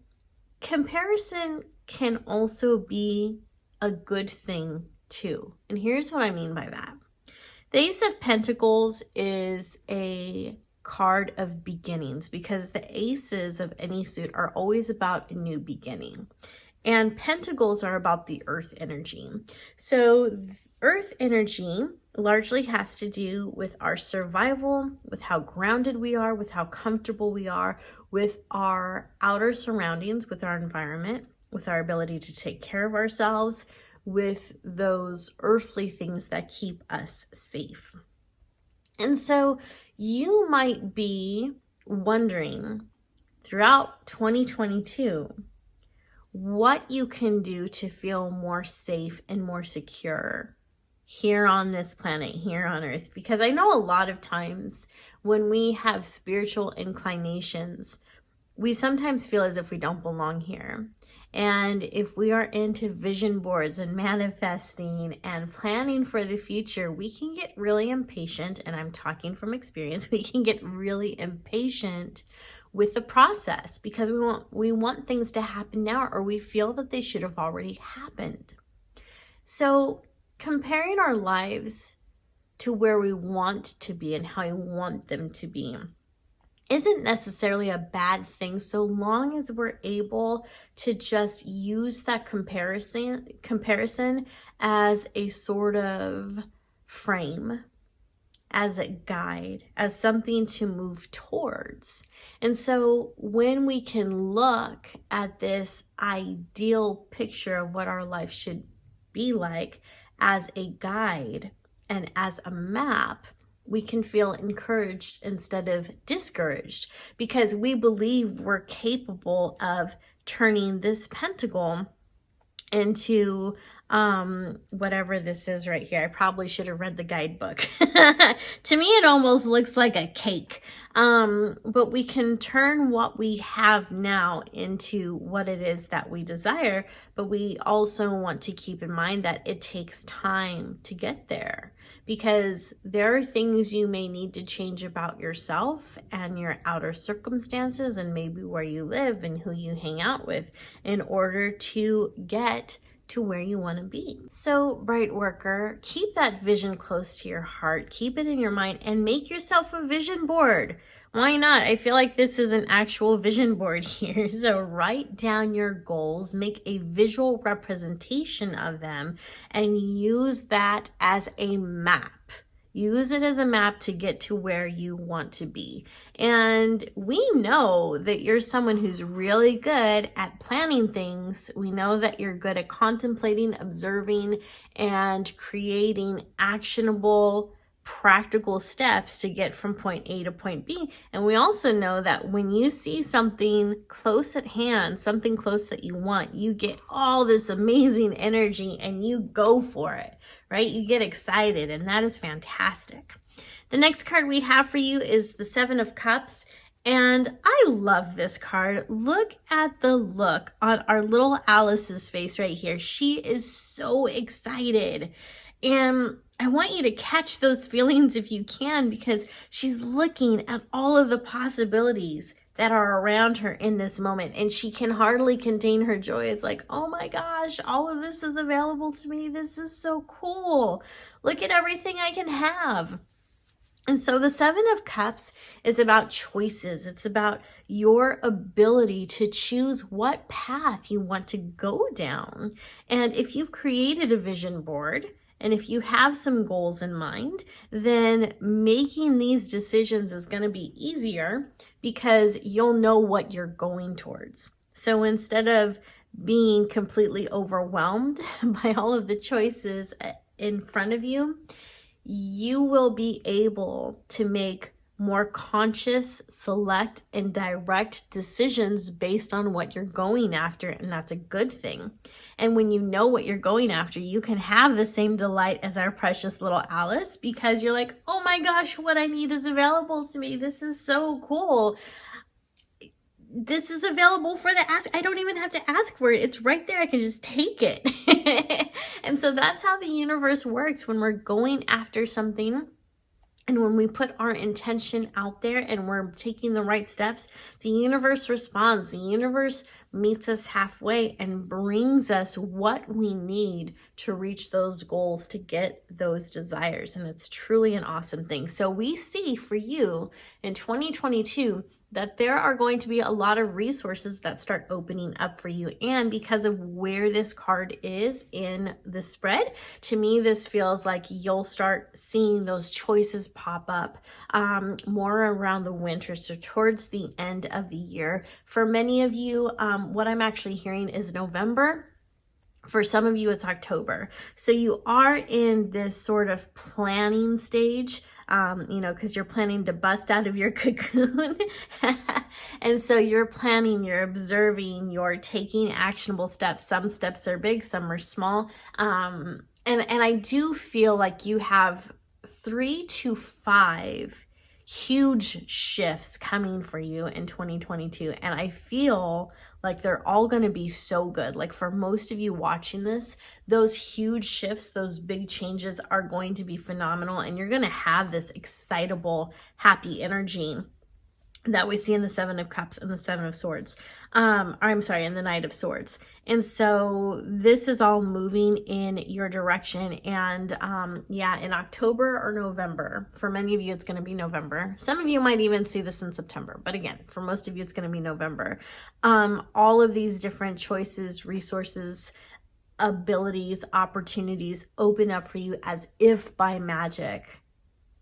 comparison can also be a good thing too. And here's what I mean by that. The Ace of Pentacles is a card of beginnings, because the aces of any suit are always about a new beginning. And pentacles are about the earth energy. So earth energy largely has to do with our survival, with how grounded we are, with how comfortable we are, with our outer surroundings, with our environment, with our ability to take care of ourselves, with those earthly things that keep us safe. And so you might be wondering throughout 2022 what you can do to feel more safe and more secure here on this planet, here on Earth. Because I know a lot of times when we have spiritual inclinations, we sometimes feel as if we don't belong here. And if we are into vision boards and manifesting and planning for the future, we can get really impatient. And I'm talking from experience. We can get really impatient with the process because we want things to happen now, or we feel that they should have already happened. So comparing our lives to where we want to be and how we want them to be isn't necessarily a bad thing, so long as we're able to just use that comparison as a sort of frame, as a guide, as something to move towards. And so when we can look at this ideal picture of what our life should be like as a guide and as a map, we can feel encouraged instead of discouraged, because we believe we're capable of turning this pentacle into whatever this is right here. I probably should have read the guidebook. To me, it almost looks like a cake. But we can turn what we have now into what it is that we desire. But we also want to keep in mind that it takes time to get there, because there are things you may need to change about yourself and your outer circumstances and maybe where you live and who you hang out with in order to get to where you want to be. So, bright worker, keep that vision close to your heart, keep it in your mind, and make yourself a vision board. Why not? I feel like this is an actual vision board here. So write down your goals, make a visual representation of them, and use that as a map. Use it as a map to get to where you want to be. And we know that you're someone who's really good at planning things. We know that you're good at contemplating, observing, and creating actionable, practical steps to get from point A to point B. And we also know that when you see something close at hand, something close that you want, you get all this amazing energy and you go for it, right? You get excited, and that is fantastic. The next card we have for you is the Seven of Cups. And I love this card. Look at the look on our little Alice's face right here. She is so excited. And I want you to catch those feelings if you can, because she's looking at all of the possibilities that are around her in this moment, and she can hardly contain her joy. It's like, oh my gosh, all of this is available to me. This is so cool. Look at everything I can have. And so the Seven of Cups is about choices. It's about your ability to choose what path you want to go down. And if you've created a vision board, and if you have some goals in mind, then making these decisions is going to be easier because you'll know what you're going towards. So instead of being completely overwhelmed by all of the choices in front of you, you will be able to make more conscious, select, and direct decisions based on what you're going after, and that's a good thing. And when you know what you're going after, you can have the same delight as our precious little Alice, because you're like, oh my gosh, what I need is available to me. This is so cool. This is available for the ask. I don't even have to ask for it. It's right there. I can just take it. And so that's how the universe works when we're going after something. And when we put our intention out there and we're taking the right steps, the universe responds. The universe meets us halfway and brings us what we need to reach those goals, to get those desires. And it's truly an awesome thing. So we see for you in 2022 that there are going to be a lot of resources that start opening up for you. And because of where this card is in the spread, to me, this feels like you'll start seeing those choices pop up more around the winter, so towards the end of the year. For many of you, what I'm actually hearing is November. For some of you, it's October. So you are in this sort of planning stage, because you're planning to bust out of your cocoon. And so you're planning, you're observing, you're taking actionable steps. Some steps are big, some are small. And I do feel like you have 3 to 5 huge shifts coming for you in 2022. And I feel like they're all going to be so good. Like for most of you watching this, those huge shifts, those big changes are going to be phenomenal. And you're going to have this excitable, happy energy that we see in the Seven of Cups and the Seven of Swords. In the Knight of Swords. And so this is all moving in your direction. And in October or November, for many of you, it's going to be November. Some of you might even see this in September. But again, for most of you, it's going to be November. All of these different choices, resources, abilities, opportunities open up for you as if by magic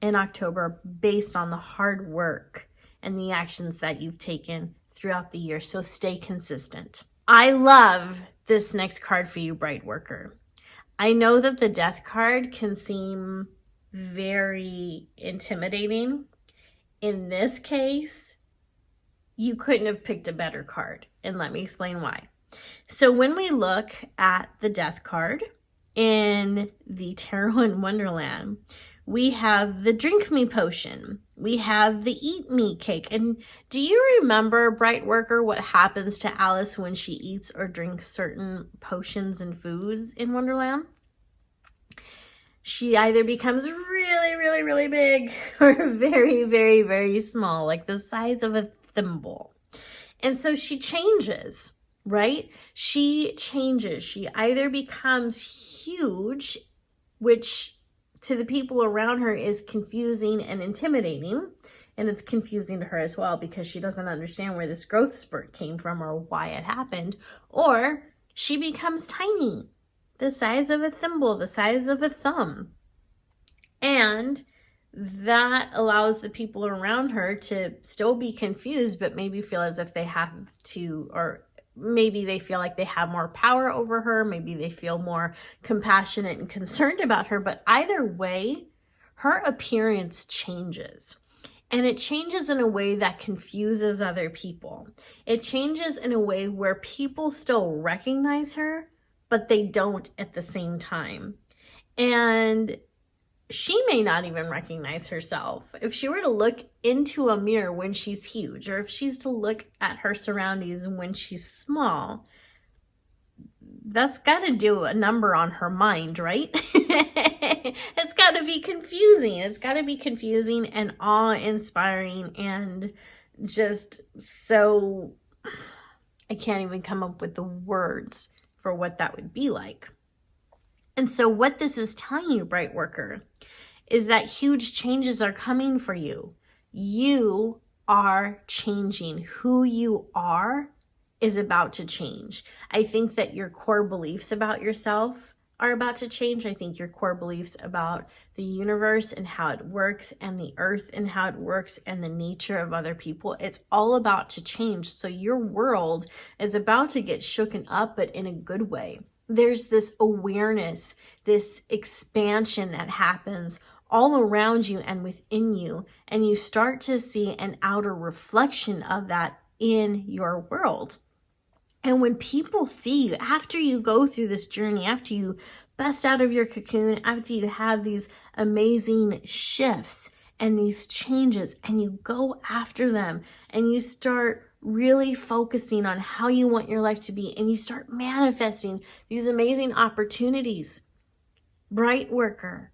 in October, based on the hard work and the actions that you've taken throughout the year. So stay consistent. I love this next card for you, Bright Worker. I know that the Death card can seem very intimidating. In this case, you couldn't have picked a better card. And let me explain why. So when we look at the Death card in the Tarot in Wonderland, we have the Drink Me potion. We have the Eat Me cake. And do you remember, Bright Worker, what happens to Alice when she eats or drinks certain potions and foods in Wonderland? She either becomes really, really, really big or very, very, very small, like the size of a thimble. And so she changes, right? She changes. She either becomes huge, which to the people around her is confusing and intimidating. And it's confusing to her as well because she doesn't understand where this growth spurt came from or why it happened. Or she becomes tiny, the size of a thimble, the size of a thumb. And that allows the people around her to still be confused, but maybe feel as if they have to, or maybe they feel like they have more power over her. Maybe they feel more compassionate and concerned about her. But either way, her appearance changes. And it changes in a way that confuses other people. It changes in a way where people still recognize her, but they don't at the same time. And she may not even recognize herself. If she were to look into a mirror when she's huge, or if she's to look at her surroundings when she's small, that's got to do a number on her mind, right? It's got to be confusing. It's got to be confusing and awe-inspiring and just so, I can't even come up with the words for what that would be like. And so what this is telling you, bright worker, is that huge changes are coming for you. You are changing. Who you are is about to change. I think that your core beliefs about yourself are about to change. I think your core beliefs about the universe and how it works, and the earth and how it works, and the nature of other people, it's all about to change. So your world is about to get shooken up, but in a good way. There's this awareness, this expansion that happens all around you and within you, and you start to see an outer reflection of that in your world. And when people see you, after you go through this journey, after you bust out of your cocoon, after you have these amazing shifts and these changes, and you go after them, and you start really focusing on how you want your life to be, and you start manifesting these amazing opportunities, bright worker,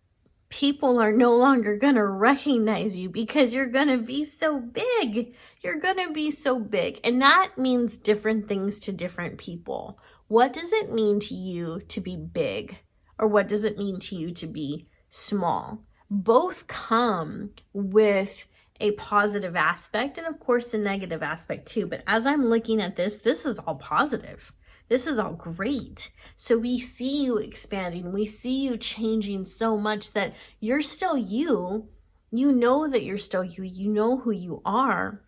people are no longer going to recognize you because you're going to be so big. You're going to be so big. And that means different things to different people. What does it mean to you to be big? Or what does it mean to you to be small? Both come with a positive aspect and, of course, the negative aspect too. But as I'm looking at this is all positive. This is all great. So we see you expanding. We see you changing so much that you're still you. You know that you're still you. You know who you are.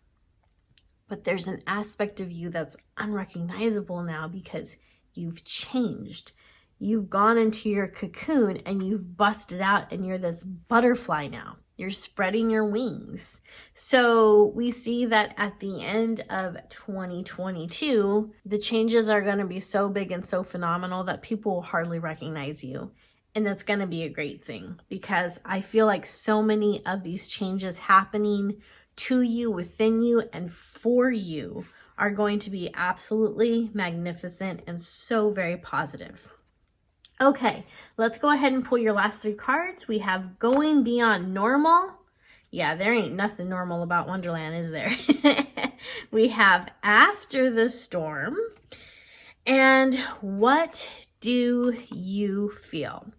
But there's an aspect of you that's unrecognizable now because you've changed. You've gone into your cocoon and you've busted out, and you're this butterfly now. You're spreading your wings. So we see that at the end of 2022, the changes are going to be so big and so phenomenal that people will hardly recognize you. And that's going to be a great thing, because I feel like so many of these changes happening to you, within you, and for you are going to be absolutely magnificent and so very positive. Okay, let's go ahead and pull your last 3 cards. We have Going Beyond Normal. Yeah, there ain't nothing normal about Wonderland, is there? We have After the Storm. And What Do You Feel?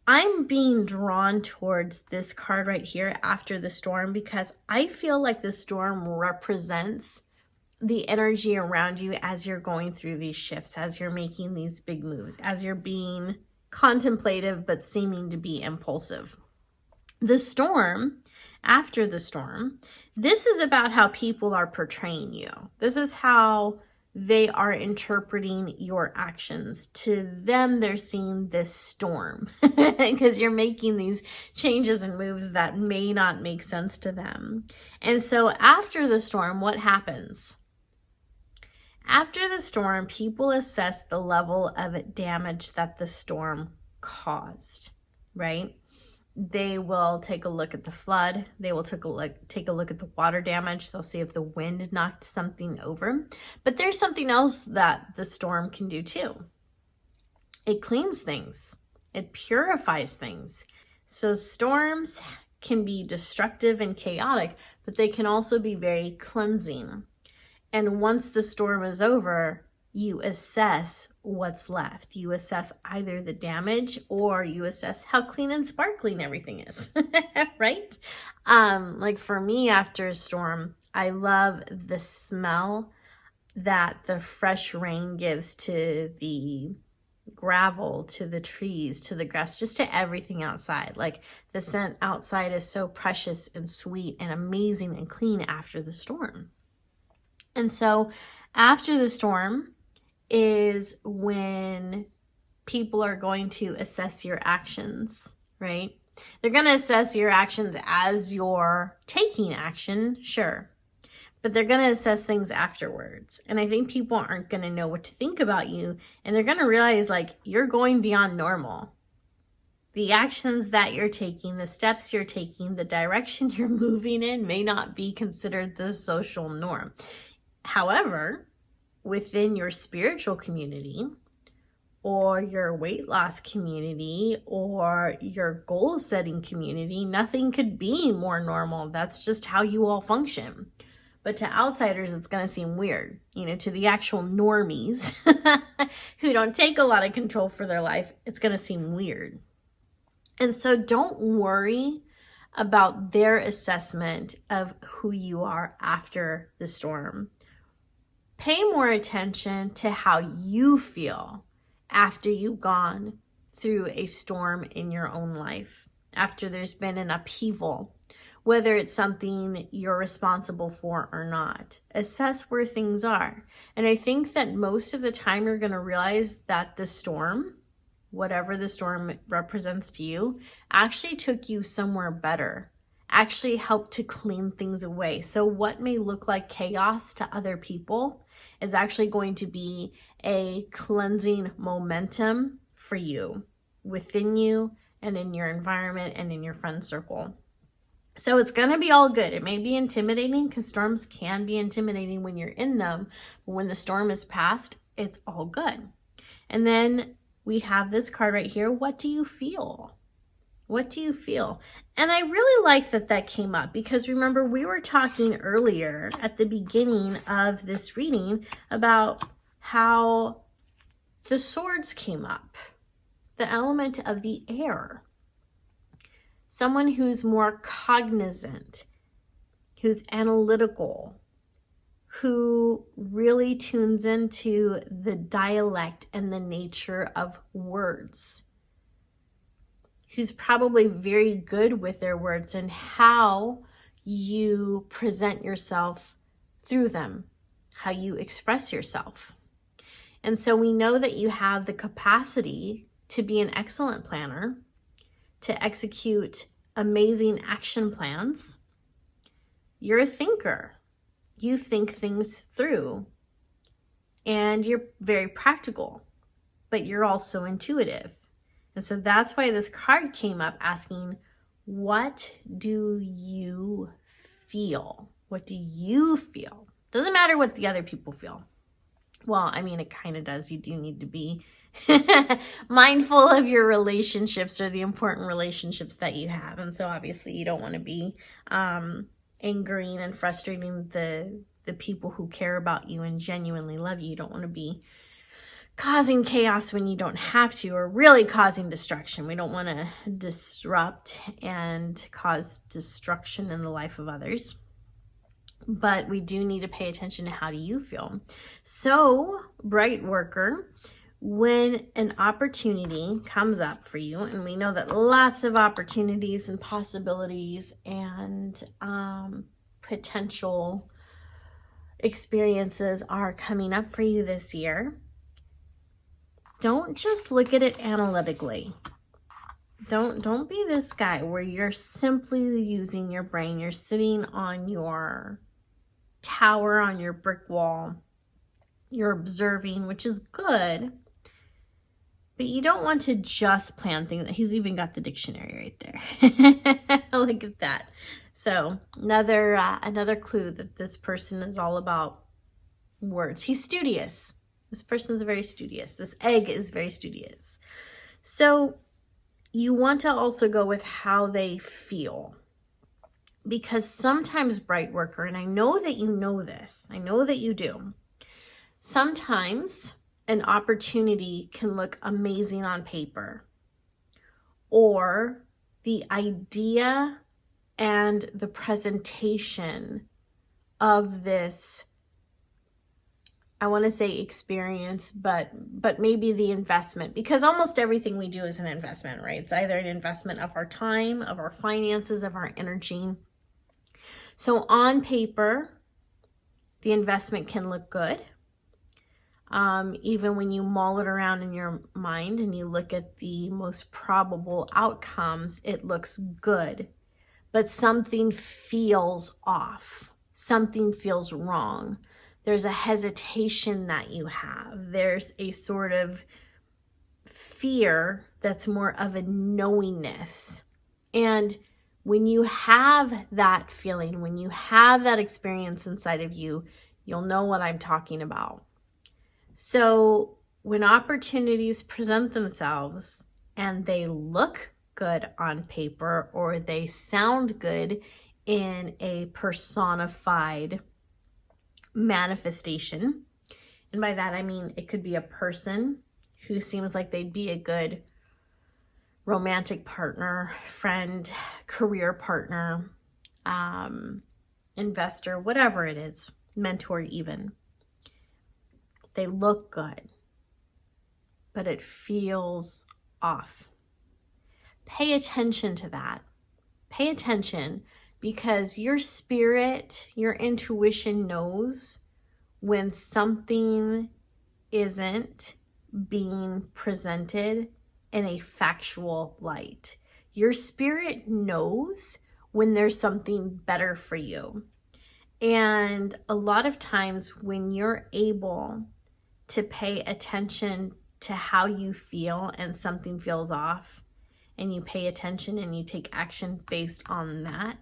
I'm being drawn towards this card right here, After the Storm, because I feel like the storm represents the energy around you as you're going through these shifts, as you're making these big moves, as you're being contemplative but seeming to be impulsive. The storm, after the storm, this is about how people are portraying you. This is how they are interpreting your actions. To them, they're seeing this storm because you're making these changes and moves that may not make sense to them. And so after the storm, what happens? After the storm, people assess the level of damage that the storm caused, right? They will take a look at the flood. They will take a look at the water damage. They'll see if the wind knocked something over. But there's something else that the storm can do too. It cleans things. It purifies things. So storms can be destructive and chaotic, but they can also be very cleansing. And once the storm is over, you assess what's left. You assess either the damage, or you assess how clean and sparkling everything is, right? Like for me, after a storm, I love the smell that the fresh rain gives to the gravel, to the trees, to the grass, just to everything outside. Like the scent outside is so precious and sweet and amazing and clean after the storm. And so after the storm is when people are going to assess your actions, right? They're going to assess your actions as you're taking action, sure. But they're going to assess things afterwards. And I think people aren't going to know what to think about you. And they're going to realize, like, you're going beyond normal. The actions that you're taking, the steps you're taking, the direction you're moving in may not be considered the social norm. However, within your spiritual community, or your weight loss community or your goal setting community, nothing could be more normal. That's just how you all function. But to outsiders, it's going to seem weird. To the actual normies who don't take a lot of control for their life, it's going to seem weird. And so don't worry about their assessment of who you are after the storm. Pay more attention to how you feel after you've gone through a storm in your own life, after there's been an upheaval, whether it's something you're responsible for or not. Assess where things are. And I think that most of the time you're going to realize that the storm, whatever the storm represents to you, actually took you somewhere better, actually helped to clean things away. So what may look like chaos to other people is actually going to be a cleansing momentum for you, within you and in your environment and in your friend circle. So it's going to be all good. It may be intimidating because storms can be intimidating when you're in them. But when the storm is past, it's all good. And then we have this card right here. What do you feel? What do you feel? And I really like that came up because remember, we were talking earlier at the beginning of this reading about how the swords came up, the element of the air. Someone who's more cognizant, who's analytical, who really tunes into the dialect and the nature of words, who's probably very good with their words and how you present yourself through them, how you express yourself. And so we know that you have the capacity to be an excellent planner, to execute amazing action plans. You're a thinker. You think things through. And you're very practical, but you're also intuitive. And so that's why this card came up asking, what do you feel? What do you feel? Doesn't matter what the other people feel. Well, I mean, it kind of does. You do need to be mindful of your relationships or the important relationships that you have. And so obviously you don't want to be angering and frustrating the people who care about you and genuinely love you. You don't want to be causing chaos when you don't have to, or really causing destruction. We don't want to disrupt and cause destruction in the life of others. But we do need to pay attention to how do you feel. So, bright worker, when an opportunity comes up for you, and we know that lots of opportunities and possibilities and potential experiences are coming up for you this year, don't just look at it analytically. Don't be this guy where you're simply using your brain. You're sitting on your tower, on your brick wall. You're observing, which is good. But you don't want to just plan things. He's even got the dictionary right there. Look at that. So another clue that this person is all about words. He's studious. This person is very studious. This egg is very studious. So you want to also go with how they feel. Because sometimes, bright worker, and I know that you know this, I know that you do, sometimes an opportunity can look amazing on paper, or the idea and the presentation of this, I want to say experience, but maybe the investment, because almost everything we do is an investment, right? It's either an investment of our time, of our finances, of our energy. So on paper, the investment can look good. Even when you mull it around in your mind and you look at the most probable outcomes, it looks good. But something feels off. Something feels wrong. There's a hesitation that you have. There's a sort of fear that's more of a knowingness. And when you have that feeling, when you have that experience inside of you, you'll know what I'm talking about. So when opportunities present themselves and they look good on paper or they sound good in a personified manifestation, and by that I mean it could be a person who seems like they'd be a good romantic partner, friend, career partner, investor, whatever it is, mentor even. They look good, but it feels off. Pay attention to that. Pay attention, because your spirit, your intuition knows when something isn't being presented in a factual light. Your spirit knows when there's something better for you. And a lot of times when you're able to pay attention to how you feel and something feels off, and you pay attention and you take action based on that,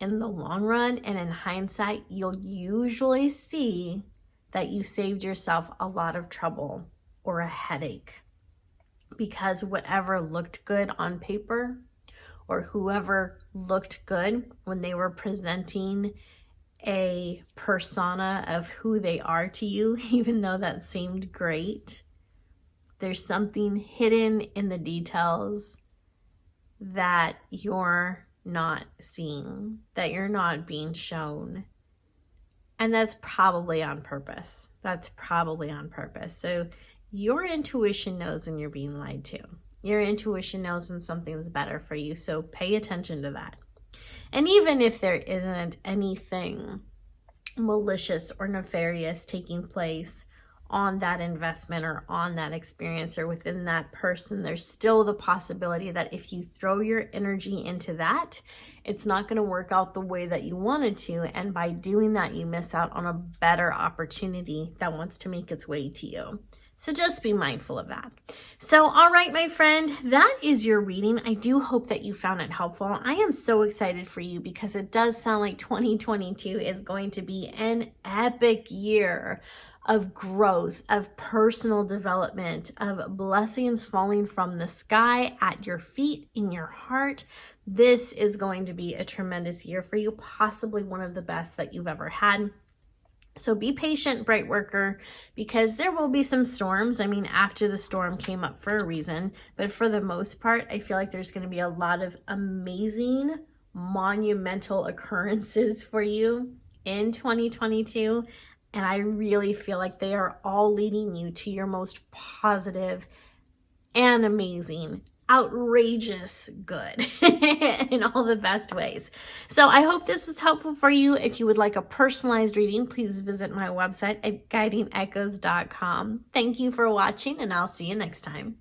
in the long run and in hindsight, you'll usually see that you saved yourself a lot of trouble or a headache, because whatever looked good on paper or whoever looked good when they were presenting a persona of who they are to you, even though that seemed great, there's something hidden in the details that you're not seeing, that you're not being shown. And that's probably on purpose. That's probably on purpose. So your intuition knows when you're being lied to. Your intuition knows when something's better for you. So pay attention to that. And even if there isn't anything malicious or nefarious taking place on that investment or on that experience or within that person, there's still the possibility that if you throw your energy into that, it's not going to work out the way that you wanted to. And by doing that, you miss out on a better opportunity that wants to make its way to you. So just be mindful of that. So, all right, my friend, that is your reading. I do hope that you found it helpful. I am so excited for you because it does sound like 2022 is going to be an epic year of growth, of personal development, of blessings falling from the sky at your feet, in your heart. This is going to be a tremendous year for you, possibly one of the best that you've ever had. So be patient, bright worker, because there will be some storms. I mean, after the storm came up for a reason, but for the most part, I feel like there's going to be a lot of amazing, monumental occurrences for you in 2022. And I really feel like they are all leading you to your most positive and amazing, outrageous good in all the best ways. So I hope this was helpful for you. If you would like a personalized reading, please visit my website at guidingechoes.com. Thank you for watching, and I'll see you next time.